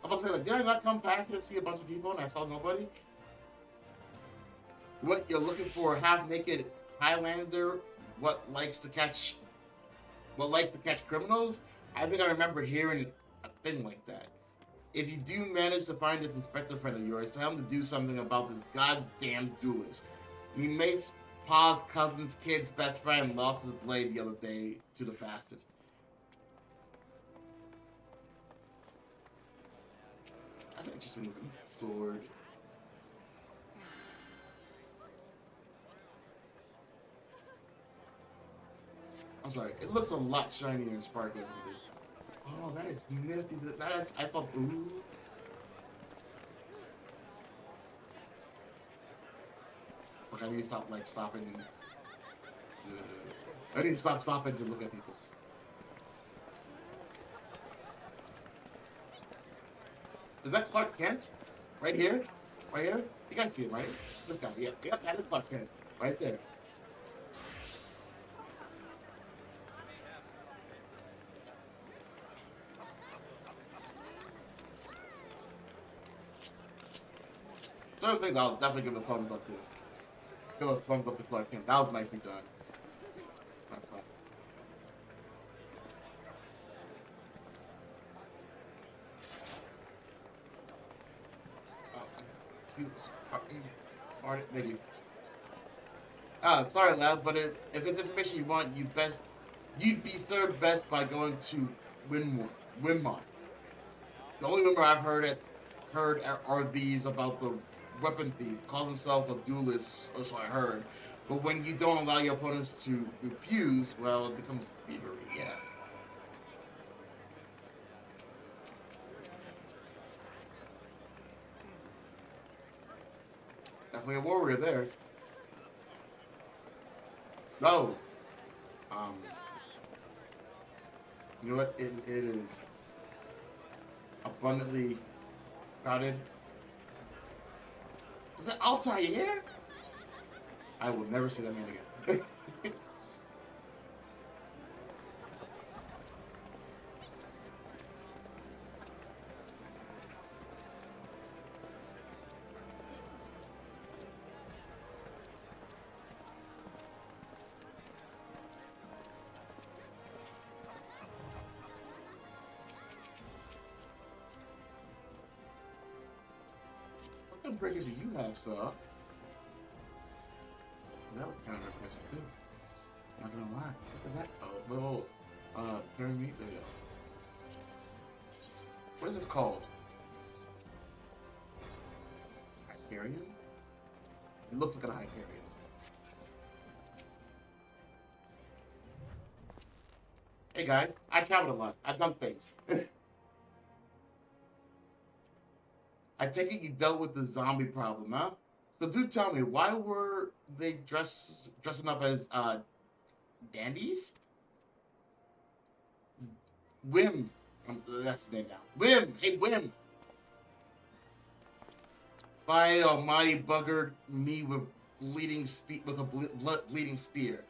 I was about to say, like, did I not come past here and see a bunch of people and I saw nobody? What, you're looking for a half-naked Highlander? What likes to catch criminals? I think I remember hearing a thing like that. If you do manage to find this inspector friend of yours, tell him to do something about this goddamn duelist. He makes Pa's cousin's kid's best friend lost his blade the other day to the bastard. That's an interesting looking sword. I'm sorry, it looks a lot shinier and sparkly than this. Oh, that is nifty. I thought, ooh. Look, I need to stop, like, stopping and... I need to stop stopping to look at people. Is that Clark Kent? Right here? Right here? You guys see him, right? This guy. Yep, that is Clark Kent. Right there. Certain things I'll definitely give a thumbs up to. Give a thumbs up to Clark Kent. That was nicely done. Pardon, thank you. Sorry, lad, but if it's information you want, you'd be served best by going to Winmont. The only rumor I've heard are these about the weapon thief, calls himself a duelist, or so I heard. But when you don't allow your opponents to refuse, well, it becomes thievery, yeah. Definitely a warrior there. No. You know what? It is abundantly crowded. Is that Altar here? I will never see that man again. What breaker do you have, sir? That was kind of impressive too. Not gonna lie. Look at that. Oh, little carry meat. There you go. What is this called? Hyperion? It looks like a Hyperion. Hey guy, I traveled a lot. I've done things. I take it you dealt with the zombie problem, huh? So do tell me, why were they dressing up as dandies? Wim, that's his name now. Wim, hey Wim. By almighty buggered me with bleeding spear. The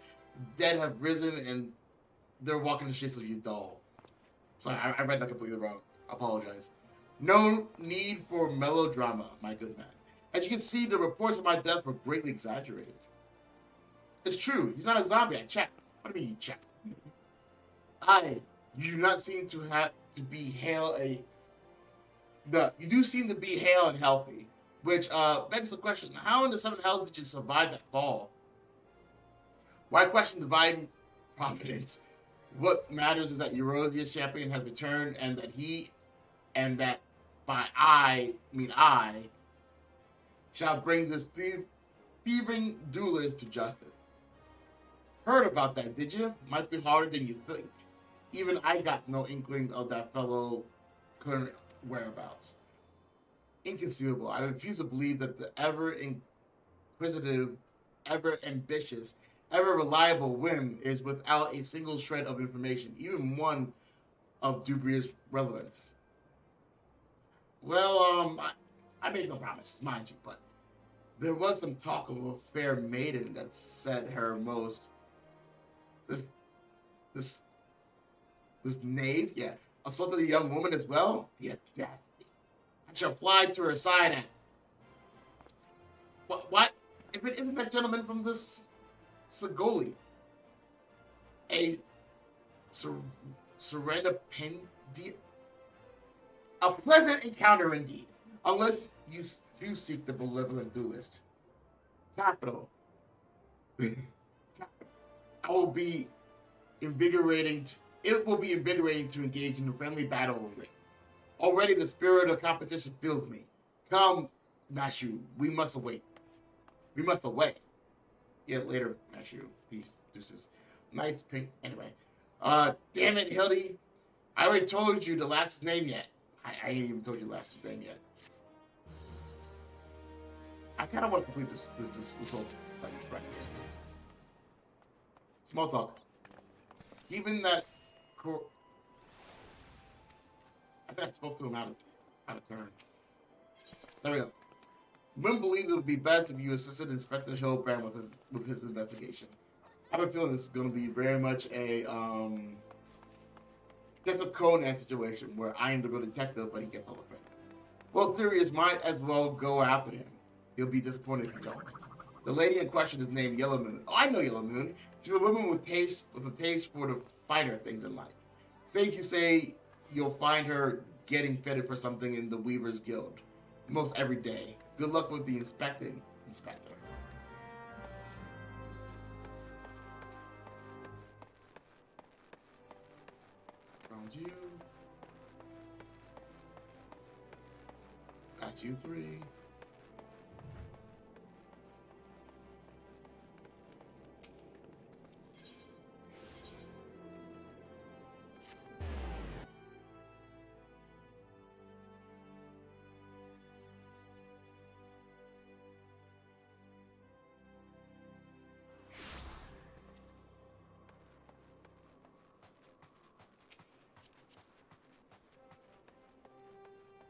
dead have risen and they're walking the streets of you, doll. Sorry, I read that completely wrong. I apologize. No need for melodrama, my good man. As you can see, the reports of my death were greatly exaggerated. It's true, he's not a zombie. I checked. What do you mean you checked? You do not seem to have to be you do seem to be hale and healthy, which begs the question: how in the seven hells did you survive that fall? Why question divine providence? What matters is that Eurasia's champion has returned, and that by I shall bring this thieving duelist to justice. Heard about that, did you? Might be harder than you think. Even I got no inkling of that fellow current whereabouts. Inconceivable. I refuse to believe that the ever inquisitive, ever ambitious, ever reliable Whim is without a single shred of information, even one of dubious relevance. Well, I made no promises, mind you, but there was some talk of a fair maiden that said her most. This knave, yeah, assaulted a young woman as well. The audacity! I shall fly to her side and. What? If it isn't that gentleman from this Sagoli, a surrender pin deal. A pleasant encounter indeed, unless you do seek the benevolent duelist. Capital. It will be invigorating to engage in a friendly battle over it. Already the spirit of competition fills me. Come, Nashu, we must await. We must away. Yeah, later, Nashu. Peace, deuces. Nice pink. Anyway. Damn it, Hildy. I already told you the last name yet. I ain't even told you the last name yet. I kind of want to complete this whole thing right here. Small talk. Even that I think I spoke to him out of Out of turn. There we go. Wouldn't believe it would be best if you assisted Inspector Hilibrand with his investigation. I have a feeling this is going to be very much a Detective Conan situation where I am the real detective, but he gets all the credit. Well, Sirius might as well go after him. He'll be disappointed if you don't. The lady in question is named Yellow Moon. Oh, I know Yellow Moon. She's a woman with a taste for the finer things in life. Safe you say you'll find her getting fitted for something in the Weavers Guild. Most every day. Good luck with the Inspector. Found you. Got you 3.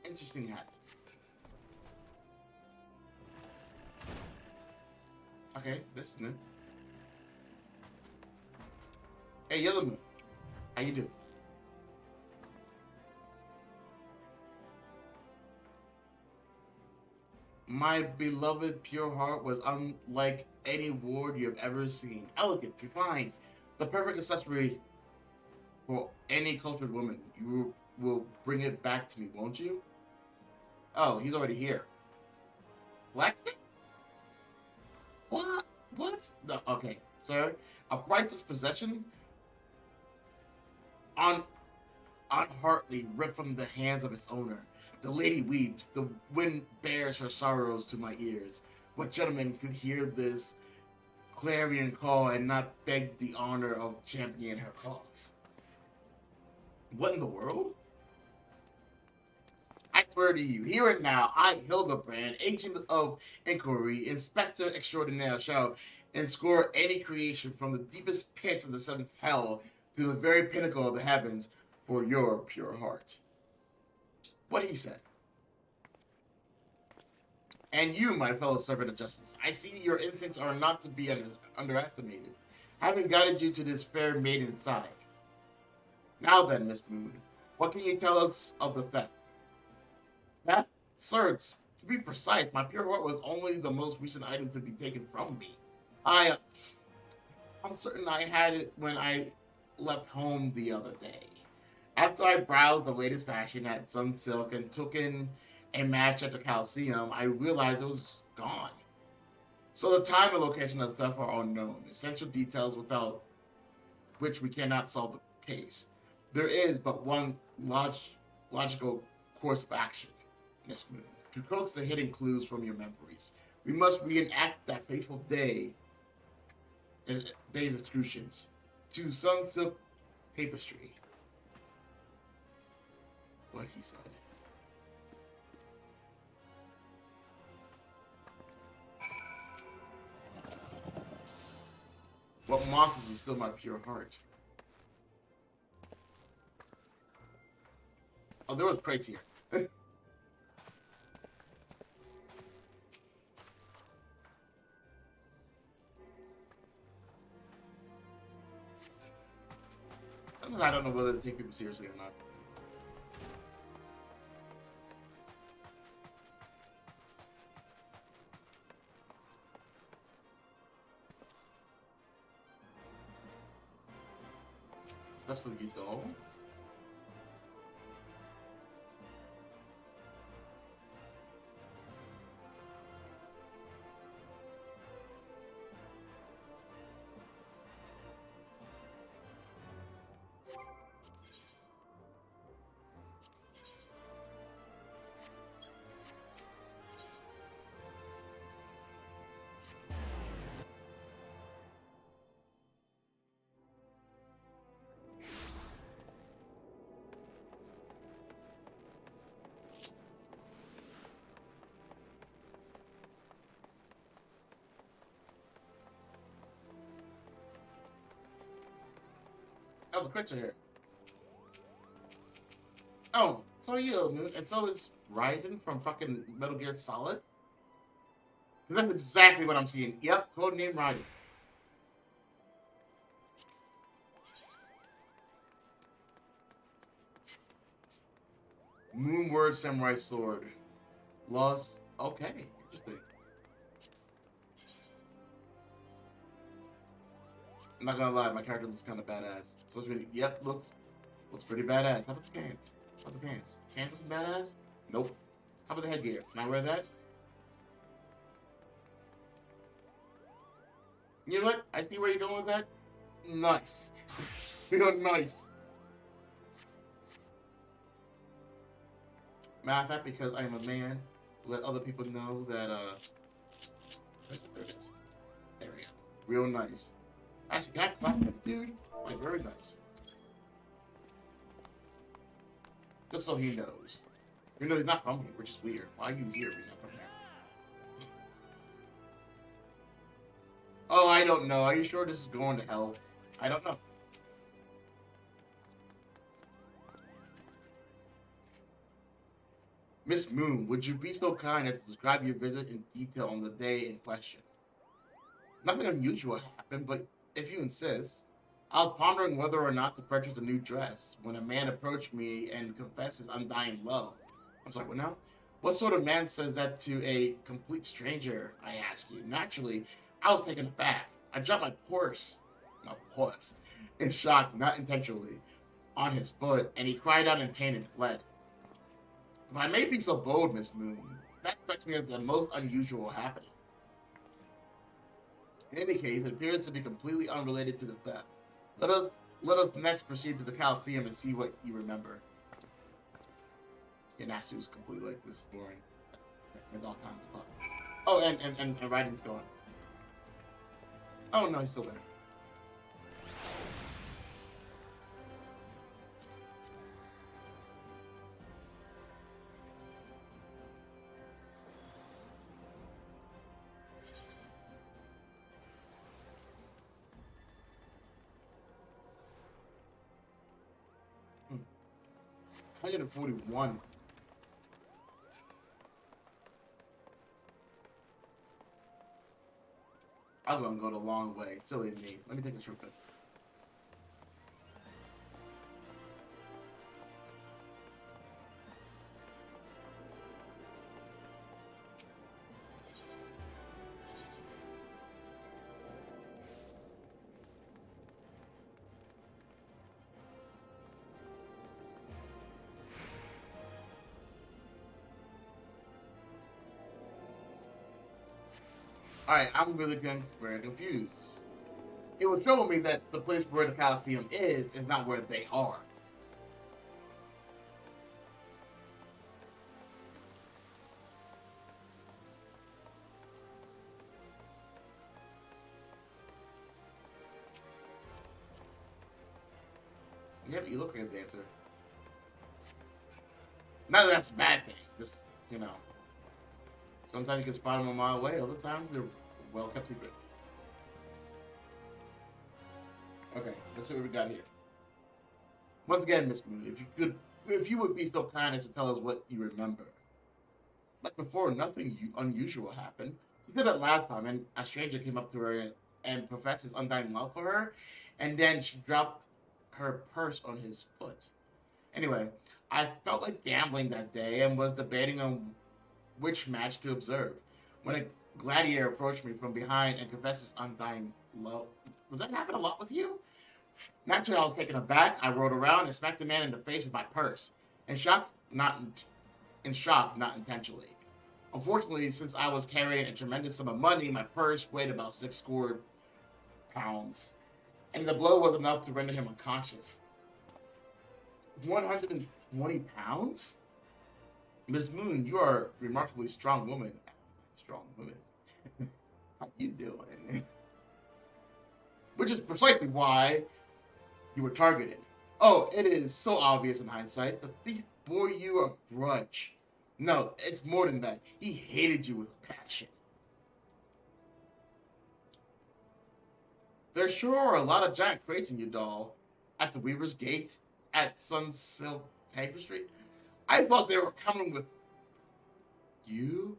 Interesting hat. Okay, this is new. Hey, Yellow Moon. How you doing? My beloved pure heart was unlike any ward you have ever seen. Elegant, refined, the perfect accessory for any cultured woman. You will bring it back to me, won't you? Oh, he's already here. Blacksmith? What? What? No, okay, sir. A priceless possession? Unheartedly ripped from the hands of its owner. The lady weeps. The wind bears her sorrows to my ears. What gentleman could hear this clarion call and not beg the honor of championing her cause? What in the world? I swear to you, here and now, I, Hilibrand, agent of inquiry, inspector extraordinaire, shall enscore any creation from the deepest pits of the seventh hell to the very pinnacle of the heavens for your pure heart. What he said. And you, my fellow servant of justice, I see your instincts are not to be underestimated, having guided you to this fair maiden's side. Now then, Miss Moon, what can you tell us of the theft? That, sir, to be precise, my pure heart was only the most recent item to be taken from me. I'm certain I had it when I left home the other day. After I browsed the latest fashion at Sun Silk and took in a match at the Coliseum, I realized it was gone. So the time and location of the theft are unknown, essential details without which we cannot solve the case. There is but one logical course of action, Miss Moon, to coax the hidden clues from your memories. We must reenact that fateful day's excursions to Sun Silk tapestry. What he said. What monsters will steal my pure heart? Oh, there was crates here. I don't know whether to take people seriously or not. Steps of the doll. Oh, the crates are here. Oh, So are you, Moon. And so is Raiden from fucking Metal Gear Solid. 'Cause that's exactly what I'm seeing. Yep, codename Raiden. Moonward Samurai Sword. Lost. Okay, interesting. I'm not gonna lie, my character looks kind of badass. So it's really, yep, looks pretty badass. How about the pants? How about the pants? Pants looking badass? Nope. How about the headgear? Can I wear that? You know what? I see where you're going with that. Nice. Real nice. Matter of fact, because I am a man, let other people know that, there it is. There we go. Real nice. Actually, can I clap that, dude? Like, very nice. Just so he knows. You know, he's not from here, which is weird. Why are you here if you're not from here? Oh, I don't know. Are you sure this is going to hell? I don't know. Miss Moon, would you be so kind as to describe your visit in detail on the day in question? Nothing unusual happened, but if you insist. I was pondering whether or not to purchase a new dress when a man approached me and confessed his undying love. I was like, what now? What sort of man says that to a complete stranger, I asked you. Naturally, I was taken aback. I dropped my purse, in shock, not intentionally, on his foot, and he cried out in pain and fled. If I may be so bold, Miss Moon, that strikes me as the most unusual happening. In any case, it appears to be completely unrelated to the theft. Let us next proceed to the Coliseum and see what you remember. Yeah, Nasu's completely like this, boring. There's all kinds of fun. Oh, and Raiden's going. Oh no, he's still there. Hmm. 141. I was gonna go the long way. Silly me. Let me take this real quick. Alright, I'm really very confused. It was showing me that the place where the Coliseum is not where they are. Yeah, but you look like a dancer. Not that that's a bad thing. Just, you know. Sometimes you can spot them a mile away. Other times they're well kept secret. Okay, let's see what we got here. Once again, Miss Moon, if you would be so kind as to tell us what you remember. Like before, nothing unusual happened. She did it last time, and a stranger came up to her and professed his undying love for her, and then she dropped her purse on his foot. Anyway, I felt like gambling that day and was debating on which match to observe when a gladiator approached me from behind and confessed his undying love. Does that happen a lot with you? Naturally, I was taken aback. I rolled around and smacked the man in the face with my purse. In shock, not intentionally. Unfortunately, since I was carrying a tremendous sum of money, my purse weighed about 6 score pounds, and the blow was enough to render him unconscious. 120 pounds? Miss Moon, you are a remarkably strong woman. Strong woman. How you doing? Which is precisely why you were targeted. Oh, it is so obvious in hindsight. The thief bore you a grudge. No, it's more than that. He hated you with passion. There sure are a lot of giant crates in your doll. At the Weaver's Gate, at Sunsilk Tapestry. I thought they were coming with you.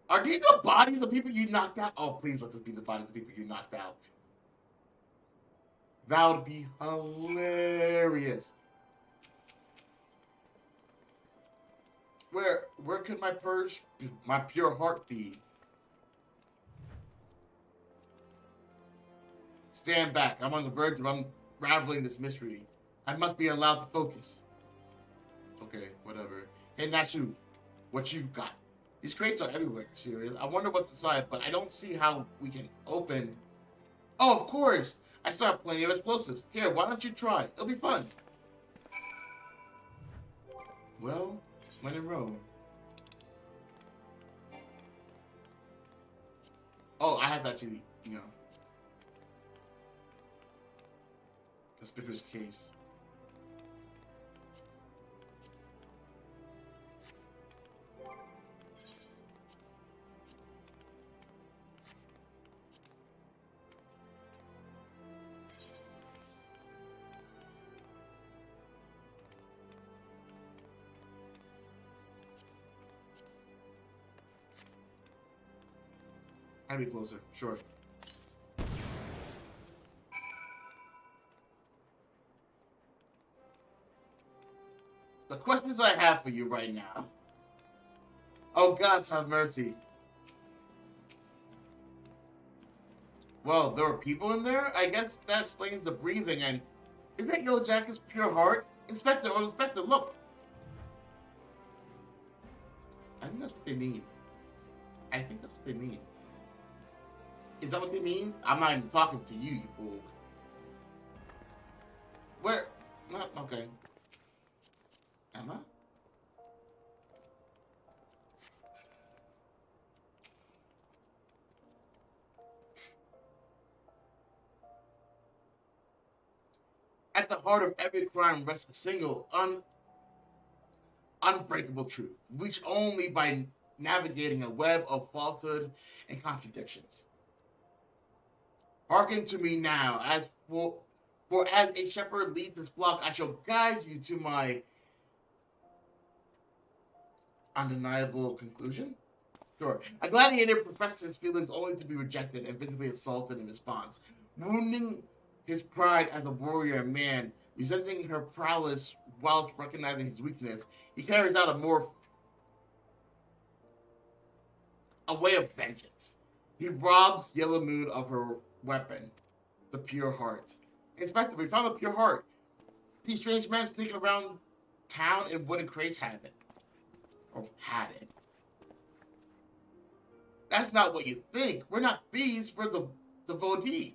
Are these the bodies of people you knocked out? Oh, please let this be the bodies of people you knocked out. That would be hilarious. Where could my pure heart be? Stand back. I'm on the verge of unraveling this mystery. I must be allowed to focus. Okay, whatever. Hey, Natsu, what you got? These crates are everywhere, Sirius. I wonder what's inside, but I don't see how we can open... Oh, of course! I still have plenty of explosives. Here, why don't you try? It'll be fun. Well, when in Rome. Oh, I have to actually, you know... Conspicuous case. I'd be closer, sure. The questions I have for you right now. Oh, gods have mercy. Well, there were people in there? I guess that explains the breathing and... Isn't that Yellow Jacket's pure heart? Inspector, look! I think that's what they mean. I think that's what they mean. Is that what they mean? I'm not even talking to you, you fool. Where? No, okay. Emma? At the heart of every crime rests a single, unbreakable truth, reached only by navigating a web of falsehood and contradictions. Hearken to me now, as for as a shepherd leads his flock, I shall guide you to my undeniable conclusion. Sure. A gladiator professed his feelings only to be rejected and visibly assaulted in response, wounding his pride as a warrior and man, resenting her prowess whilst recognizing his weakness. He carries out a way of vengeance. He robs Yellow Moon of her weapon, the pure heart. Inspector, we found the pure heart. These strange men sneaking around town in wooden crates have it. Or had it. That's not what you think. We're not thieves, we're the devotees.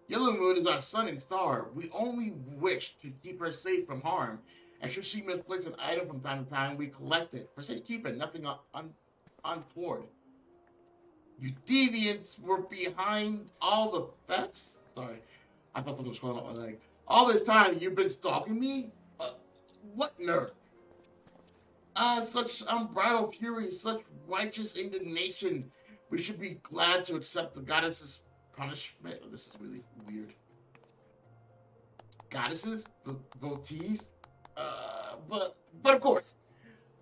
Yellow Moon is our sun and star. We only wish to keep her safe from harm. And should she misplace an item from time to time, we collect it. For safekeeping, nothing untoward. You deviants were behind all the thefts? Sorry, I thought that was going on my leg. All this time, you've been stalking me? What nerve? Such unbridled fury, such righteous indignation. We should be glad to accept the goddess's punishment. Oh, this is really weird. Goddesses? The devotees? But of course,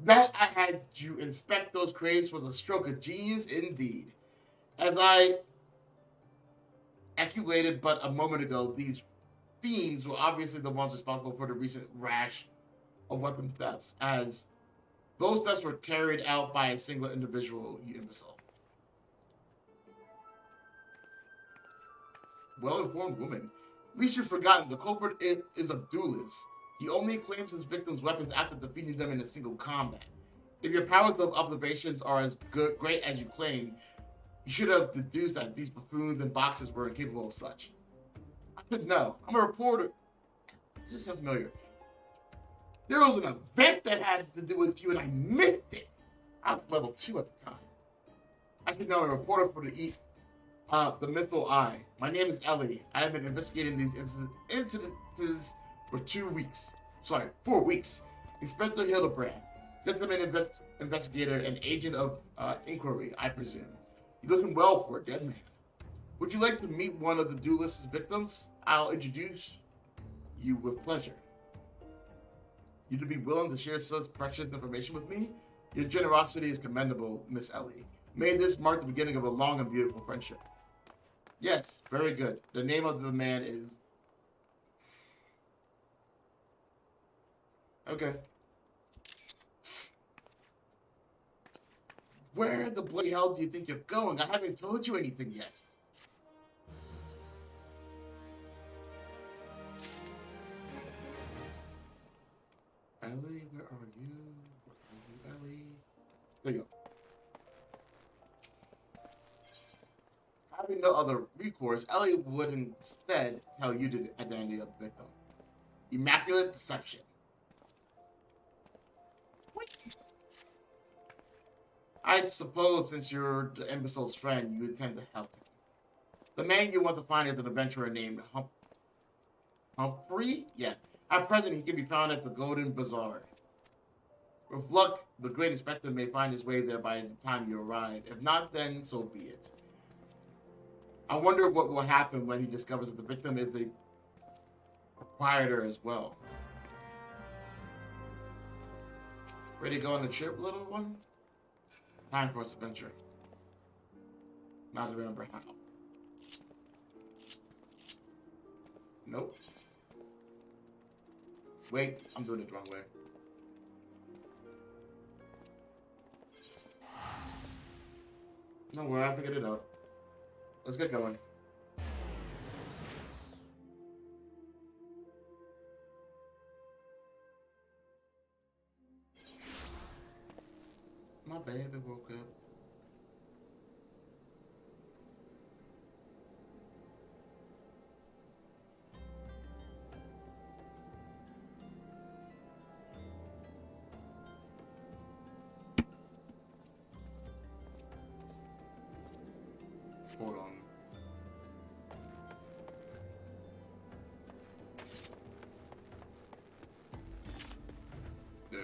that I had you inspect those crates was a stroke of genius indeed. As I ejaculated but a moment ago, these fiends were obviously the ones responsible for the recent rash of weapon thefts, as those thefts were carried out by a single individual, you imbecile. Well-informed woman. At least you've forgotten the culprit is a duelist. He only claims his victims' weapons after defeating them in a single combat. If your powers of observations are as great as you claim, you should have deduced that these buffoons and boxers were incapable of such. I should know. I'm a reporter. This is familiar. There was an event that had to do with you, and I missed it. I was level 2 at the time. I should know. I'm a reporter for the Mythal Eye. My name is Ellie. I have been investigating these incidences for 2 weeks. Sorry, 4 weeks. Inspector Hilibrand, gentleman investigator and agent of inquiry, I presume. You're looking well for a dead man. Would you like to meet one of the duelist's victims? I'll introduce you with pleasure. you to be willing to share such precious information with me? Your generosity is commendable, Miss Ellie. May this mark the beginning of a long and beautiful friendship. Yes, very good. The name of the man is... Okay. Where the bloody hell do you think you're going? I haven't told you anything yet. Ellie, where are you? Where are you, Ellie? There you go. Having no other recourse, Ellie would instead tell you the identity of the victim. Immaculate deception. I suppose since you're the imbecile's friend, you intend to help him. The man you want to find is an adventurer named Humphrey? Yeah. At present, he can be found at the Golden Bazaar. With luck, the great inspector may find his way there by the time you arrive. If not, then so be it. I wonder what will happen when he discovers that the victim is the proprietor as well. Ready to go on the trip, little one? Time for us adventure. Not to remember how. Nope. Wait, I'm doing it the wrong way. No worry, I figured it out. Let's get going. My baby woke up. Hold on. Yeah.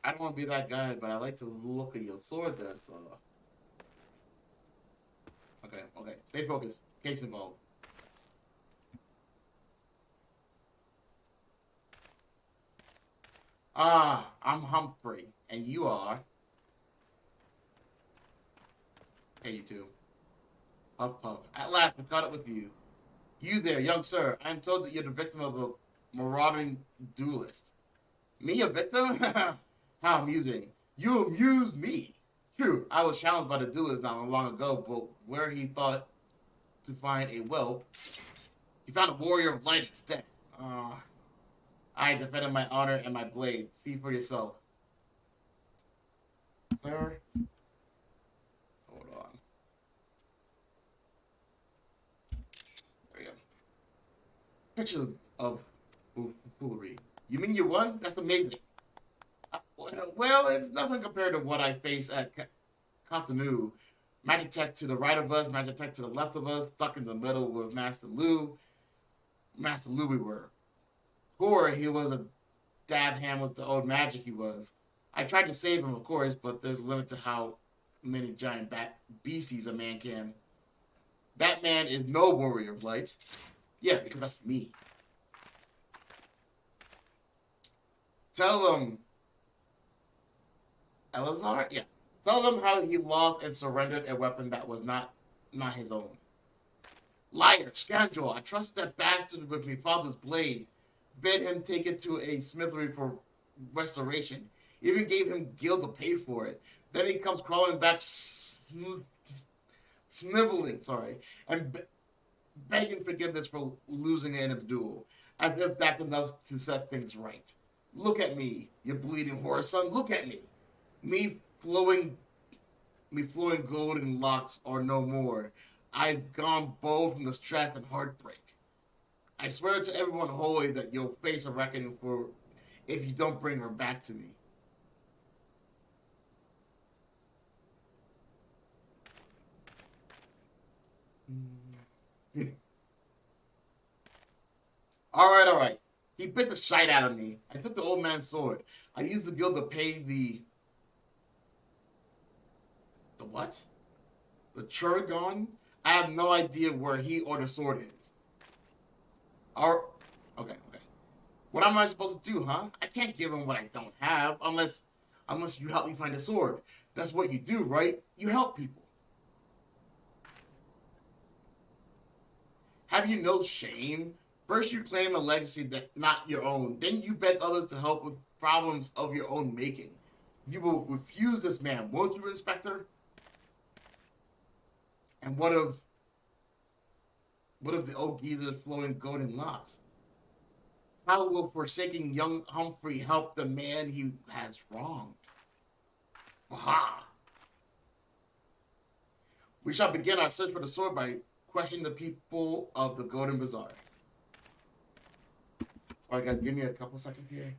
I don't want to be that guy, but I like to look at your sword there, so... Okay. Stay focused. Case involved. Ah, I'm Humphrey, and you are... Hey, you two. Puff, puff. At last, we caught up with you. You there, young sir. I am told that you're the victim of a marauding duelist. Me, a victim? How amusing. You amuse me. True, I was challenged by the duelist not long ago, but where he thought to find a whelp, he found a warrior of light instead. I defended my honor and my blade. See for yourself. Sir? Hold on. There we go. Picture of foolery. You mean you won? That's amazing. Well, it's nothing compared to what I face at Cotonou. Magic Tech to the right of us, Magic Tech to the left of us, stuck in the middle with Master Lou. Master Lou we were. Poor, he was a dab hand with the old magic he was. I tried to save him, of course, but there's a limit to how many giant beasties a man can. That man is no warrior of light. Yeah, because that's me. Tell them... Elazar? Yeah. Tell them how he lost and surrendered a weapon that was not his own. Liar, scoundrel, I trust that bastard with my father's blade. Bid him take it to a smithery for restoration. Even gave him guild to pay for it. Then he comes crawling back, sniveling, and begging forgiveness for losing in a duel, as if that's enough to set things right. Look at me, you bleeding horse son. Look at me. Me flowing golden locks are no more. I've gone bold from the stress and heartbreak. I swear to everyone holy that you'll face a reckoning for if you don't bring her back to me. All right. He bit the shite out of me. I took the old man's sword. I used the guild to pay the what? The Churgon? I have no idea where he or the sword is. Okay. What am I supposed to do, huh? I can't give him what I don't have unless you help me find a sword. That's what you do, right? You help people. Have you no shame? First you claim a legacy that not your own. Then you beg others to help with problems of your own making. You will refuse this man, won't you, Inspector? And what of the old geezer flowing golden locks? How will forsaking young Humphrey help the man he has wronged? Aha! We shall begin our search for the sword by questioning the people of the Golden Bazaar. Sorry guys, give me a couple seconds here.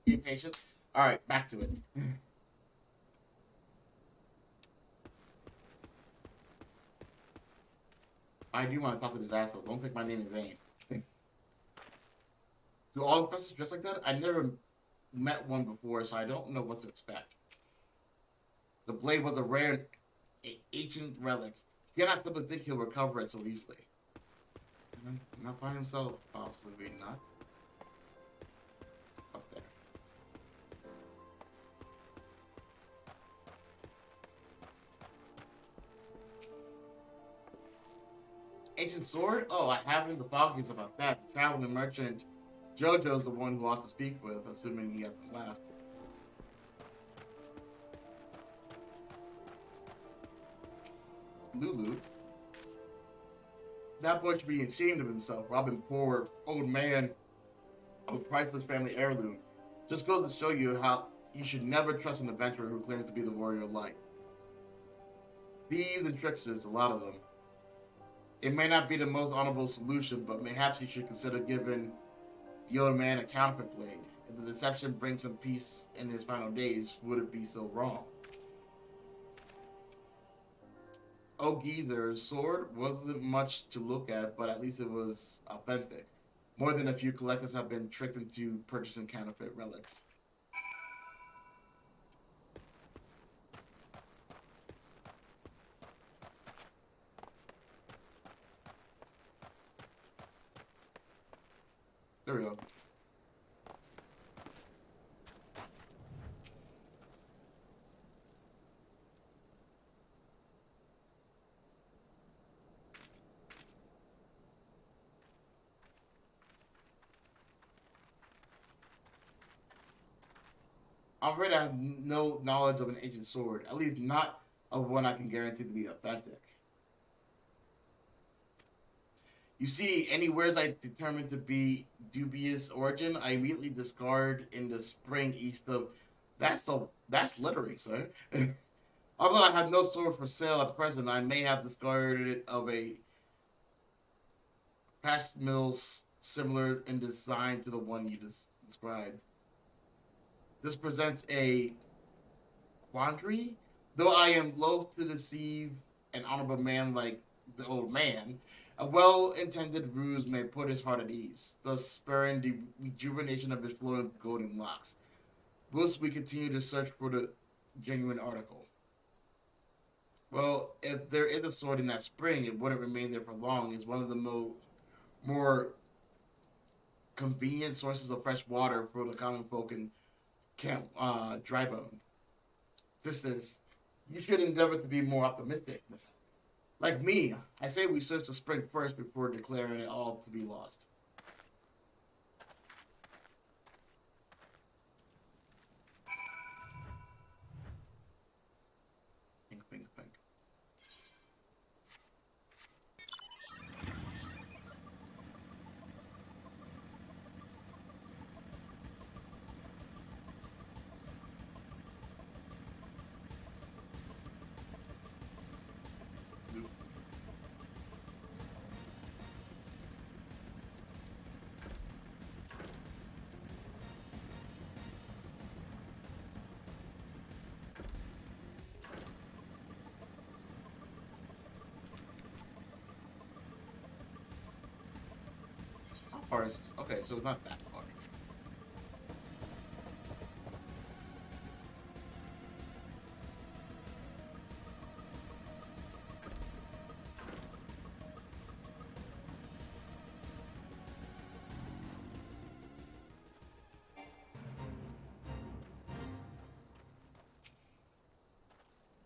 Be patient. All right, back to it. I do want to talk to this asshole. Don't take my name in vain. Do all professors dress like that? I never met one before, so I don't know what to expect. The blade was a rare ancient relic. You cannot simply think he'll recover it so easily. Not by himself, possibly not. Up there. Ancient sword? Oh, I haven't the foggies about that. The traveling merchant Jojo's the one who ought to speak with, assuming he hasn't left. Lulu. That boy should be ashamed of himself, robbing poor old man of a priceless family heirloom. Just goes to show you how you should never trust an adventurer who claims to be the warrior of light. Thieves and tricksters, a lot of them. It may not be the most honorable solution, but perhaps you should consider giving the old man a counterfeit blade. If the deception brings him peace in his final days, would it be so wrong? Geezer's sword wasn't much to look at, but at least it was authentic. More than a few collectors have been tricked into purchasing counterfeit relics. There we go. I'm afraid I have no knowledge of an ancient sword, at least not of one I can guarantee to be authentic. You see, any words I determine to be dubious origin, I immediately discard in the spring east of. That's littering, sir. Although I have no sword for sale at present, I may have discarded it of a past mills similar in design to the one you described. This presents a quandary, though I am loath to deceive an honorable man like the old man. A well-intended ruse may put his heart at ease, thus sparing the rejuvenation of his flowing golden locks. Whilst we continue to search for the genuine article. Well, if there is a sword in that spring, it wouldn't remain there for long. It's one of the more convenient sources of fresh water for the common folk in Camp Drybone. You should endeavor to be more optimistic, Miss. Like me, I say we search the spring first before declaring it all to be lost. Think, think, think. How far is this? Okay, so it's not that far.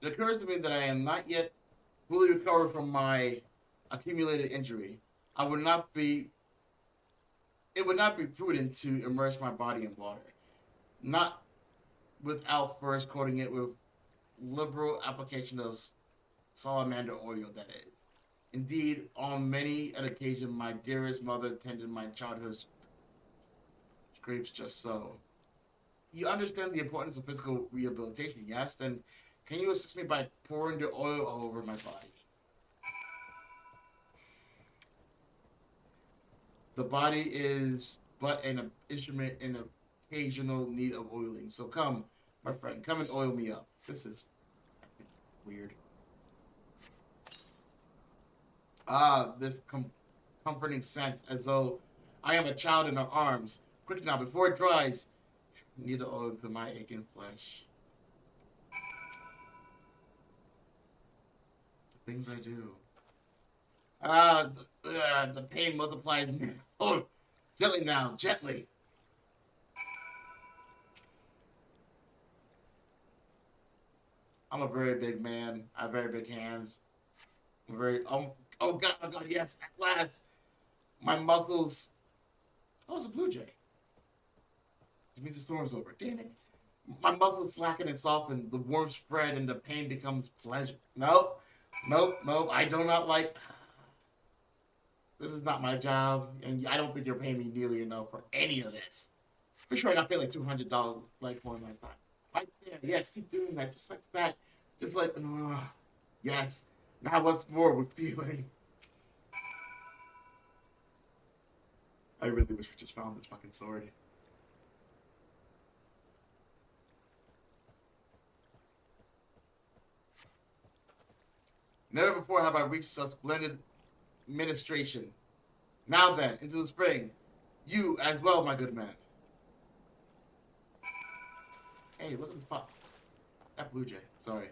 It occurs to me that I am not yet fully recovered from my accumulated injury. I would not be. It would not be prudent to immerse my body in water, not without first coating it with liberal application of salamander oil. That is, indeed, on many an occasion, my dearest mother tended my childhood scrapes just so. You understand the importance of physical rehabilitation, yes? Then can you assist me by pouring the oil all over my body? The body is but an instrument in occasional need of oiling. So come, my friend, come and oil me up. This is weird. This comforting scent, as though I am a child in her arms. Quick now, before it dries, need the oil to my aching flesh. The things I do. The pain multiplies. Oh, gently now, gently. I'm a very big man. I have very big hands. I'm very. Oh God, yes, at last. My muscles. Oh, it's a blue jay. It means the storm's over. Damn it. My muscles slacken and soften. The warmth spread and the pain becomes pleasure. Nope. I do not like. This is not my job, and I don't think you're paying me nearly enough for any of this. For sure, I got paid like $200 like one last time. Right there, yes, keep doing that, just like that, just like, yes. Now once more with feeling. I really wish we just found this fucking sword. Never before have I reached such splendid administration. Now then, into the spring. You as well, my good man. Hey, look at this pop. That blue jay. Sorry.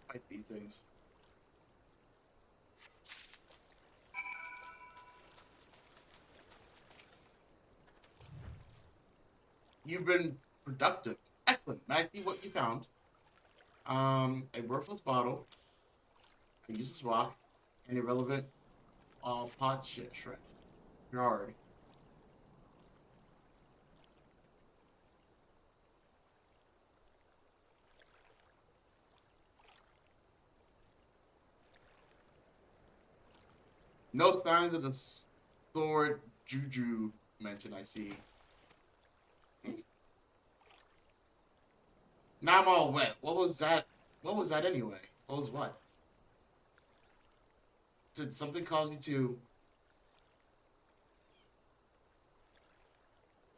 fight these things. You've been productive. Excellent. May I see what you found? A worthless bottle, a useless rock, and irrelevant pot shred. Yard. No signs of the sword juju mentioned, I see. Now I'm all wet. What was that? What was that anyway? What was what? Did something cause you to...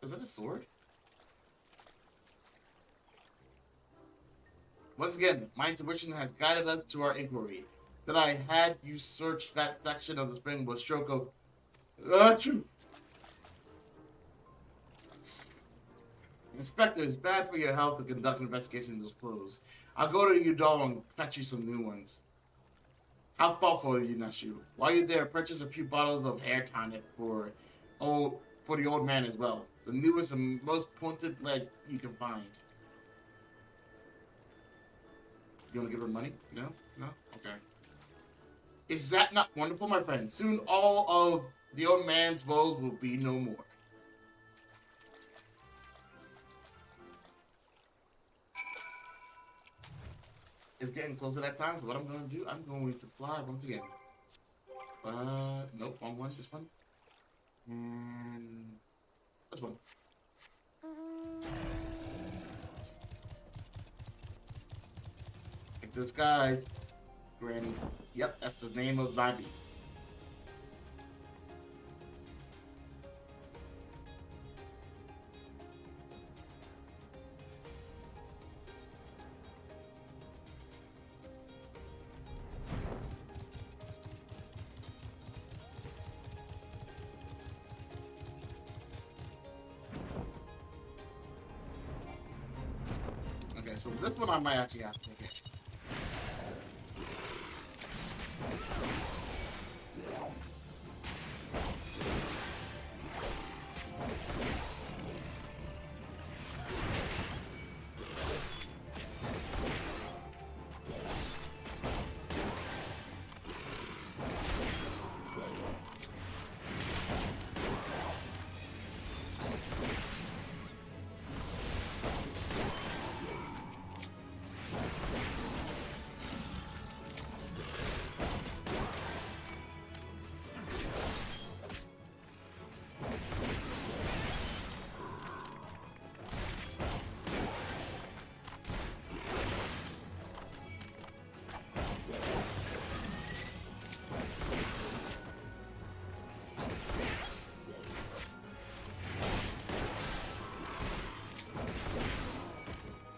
Was that a sword? Once again, my intuition has guided us to our inquiry. That I had you search that section of the spring was stroke of... True. Inspector, it's bad for your health to conduct investigations in those clothes. I'll go to your doll and fetch you some new ones. How thoughtful of you, Nashu. While you're there, purchase a few bottles of hair tonic for the old man as well. The newest and most pointed leg you can find. You want to give her money? No? No? Okay. Is that not wonderful, my friend? Soon all of the old man's woes will be no more. It's getting close to that time. So what I'm going to do, I'm going to fly once again. Nope, wrong one. This one. And this one. Into the skies, Granny. Yep, that's the name of my beast. Okay, so this one I might actually have to take it.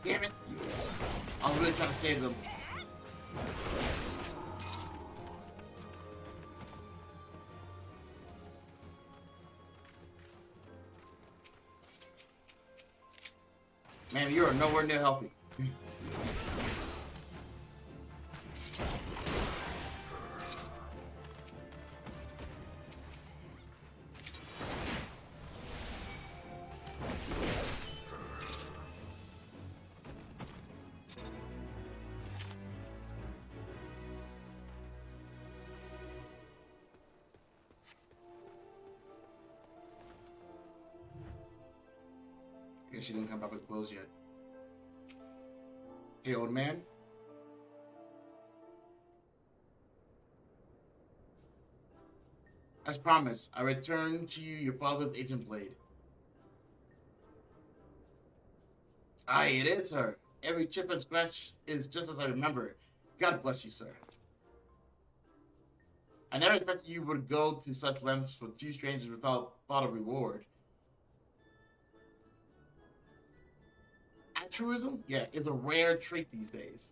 Damn it. I was really trying to save them. Man, you are nowhere near helping. Guess she didn't come back with clothes yet. Hey, old man. As promised, I return to you your father's ancient blade. Aye, it is her. Every chip and scratch is just as I remember. God bless you, sir. I never expected you would go to such lengths for two strangers without thought of reward. Altruism? Yeah, is a rare trait these days.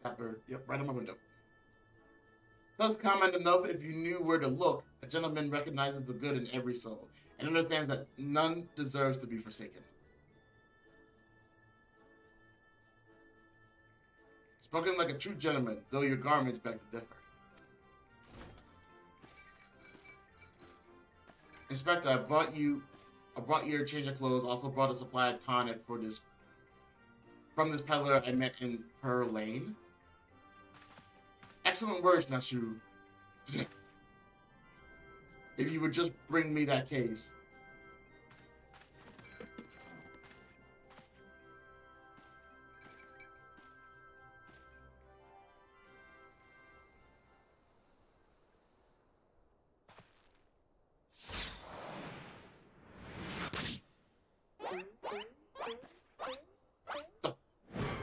That bird. Yep, right on my window. Thus comment enough if you knew where to look. A gentleman recognizes the good in every soul and understands that none deserves to be forsaken. Spoken like a true gentleman, though your garments beg to differ. Inspector, I brought you a change of clothes. Also brought a supply of tonic for this from this peddler I met in Pearl Lane. Excellent words, Nashu. If you would just bring me that case.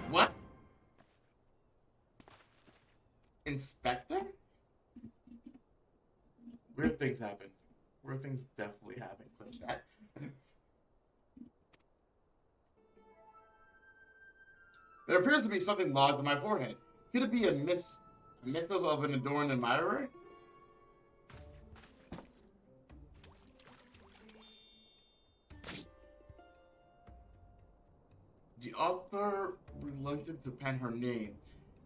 What? Inspector? Weird things happen. Weird things definitely happen. Click that. There appears to be something lodged in my forehead. Could it be a missive of an adorned admirer? The author reluctant to pen her name.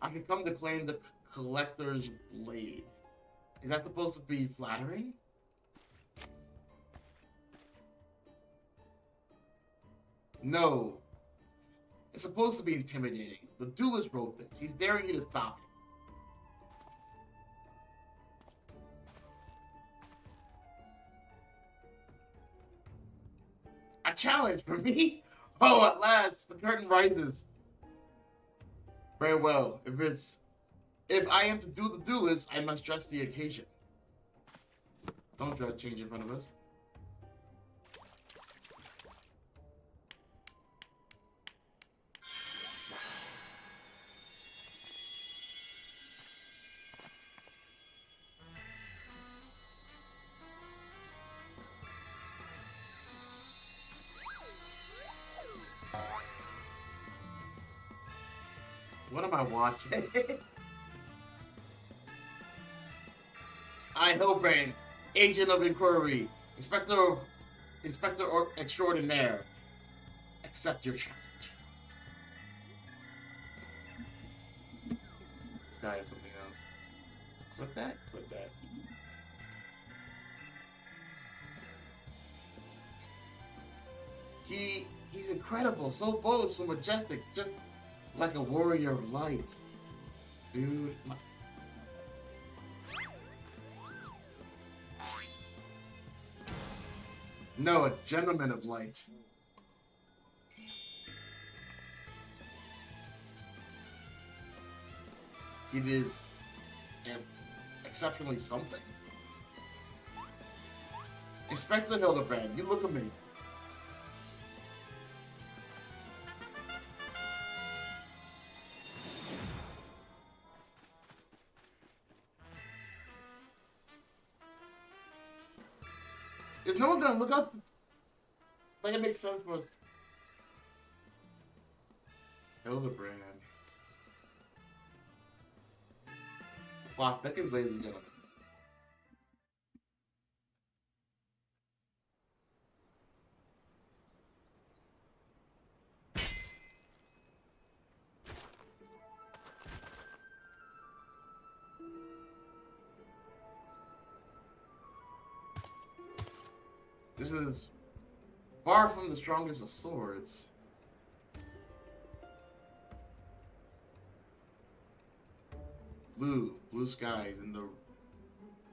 I can come to claim the collector's blade. Is that supposed to be flattering? No. It's supposed to be intimidating. The duelist wrote this. He's daring you to stop it. A challenge for me? Oh, at last, the curtain rises. Very well. If I am to do the duelist, I must dress the occasion. Don't dress change in front of us. What am I watching? Hilibrand, Agent of Inquiry, Inspector Extraordinaire. Accept your challenge. This guy has something else. Click that? Click that. He's incredible, so bold, so majestic, just like a warrior of light. Dude, no, a gentleman of light. It is exceptionally something. Inspector Hilibrand, you look amazing. Is no one gonna look up? Like it makes sense for us. Hilibrand. The plot thickens, ladies and gentlemen. This is far from the strongest of swords. Blue skies in the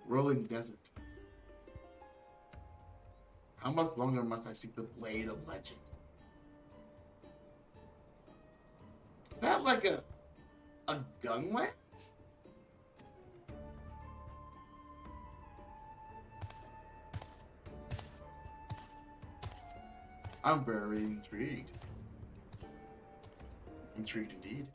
rolling desert. How much longer must I seek the blade of legend? Is that like a gun lance? I'm very intrigued. Intrigued indeed.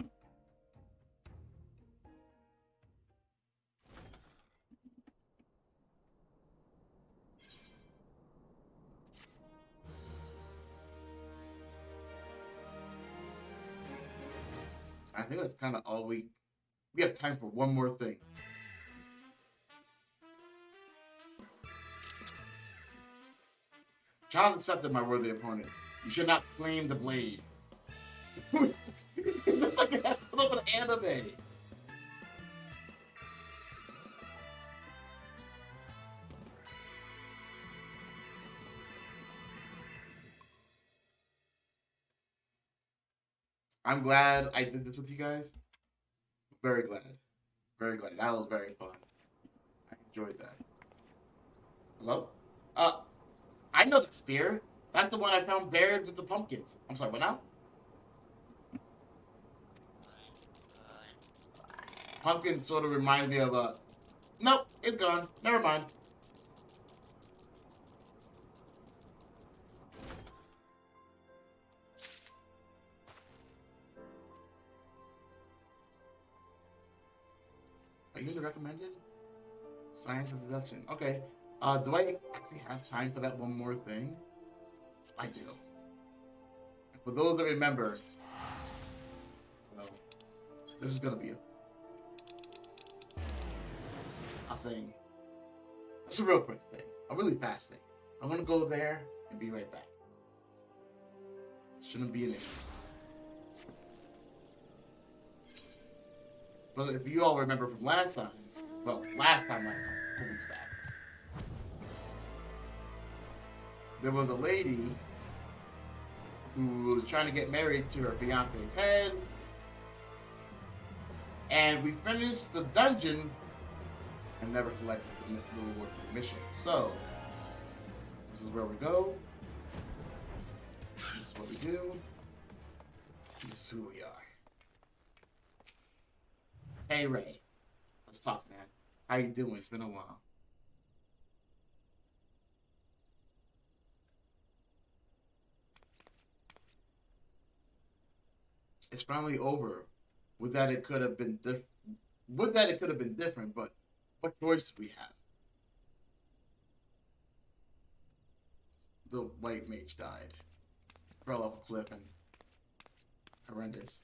I think that's kind of all we have time for one more thing. Challenge accepted, my worthy opponent. You should not claim the blade. It's just like a little bit of anime. I'm glad I did this with you guys. Very glad. Very glad. That was very fun. I enjoyed that. Hello? I know the spear. That's the one I found buried with the pumpkins. I'm sorry, what now? Pumpkin sort of reminds me of a... Nope, it's gone. Never mind. Are you in the recommended? Science and deduction. Okay. Do I actually have time for that one more thing? I do. For those that remember, well, this is gonna be a thing. It's a real quick thing. A really fast thing. I'm gonna go there and be right back. It shouldn't be an issue. But if you all remember from last time, well, last time, 2 weeks back, there was a lady who was trying to get married to her fiance's head, and we finished the dungeon and never collected the reward for the mission. So, this is where we go. This is what we do. This is who we are. Hey Ray, let's talk, man. How you doing? It's been a while. It's finally over. With that, it could have been different. With that, it could have been different. But what choice do we have? The white mage died, fell off a cliff, and horrendous.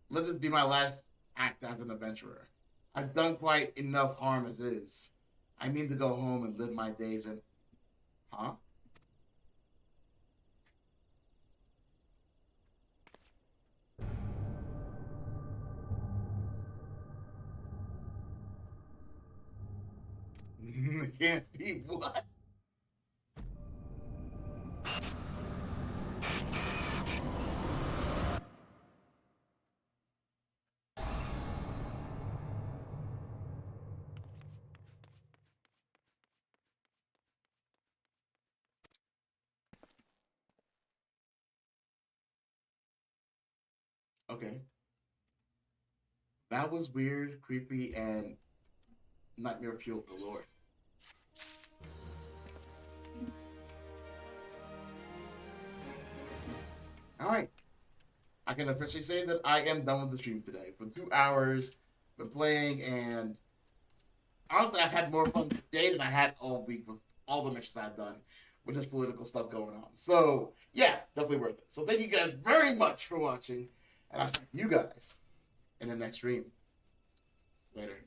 Let this be my last act as an adventurer. I've done quite enough harm as is. I mean to go home and live my days in... Huh? Can't be what? Okay. That was weird, creepy, and nightmare fuel galore. Alright. I can officially say that I am done with the stream today. For 2 hours, been playing, and honestly, I've had more fun today than I had all week with all the missions I've done with this political stuff going on. So, yeah, definitely worth it. So thank you guys very much for watching, and I'll see you guys in the next stream. Later.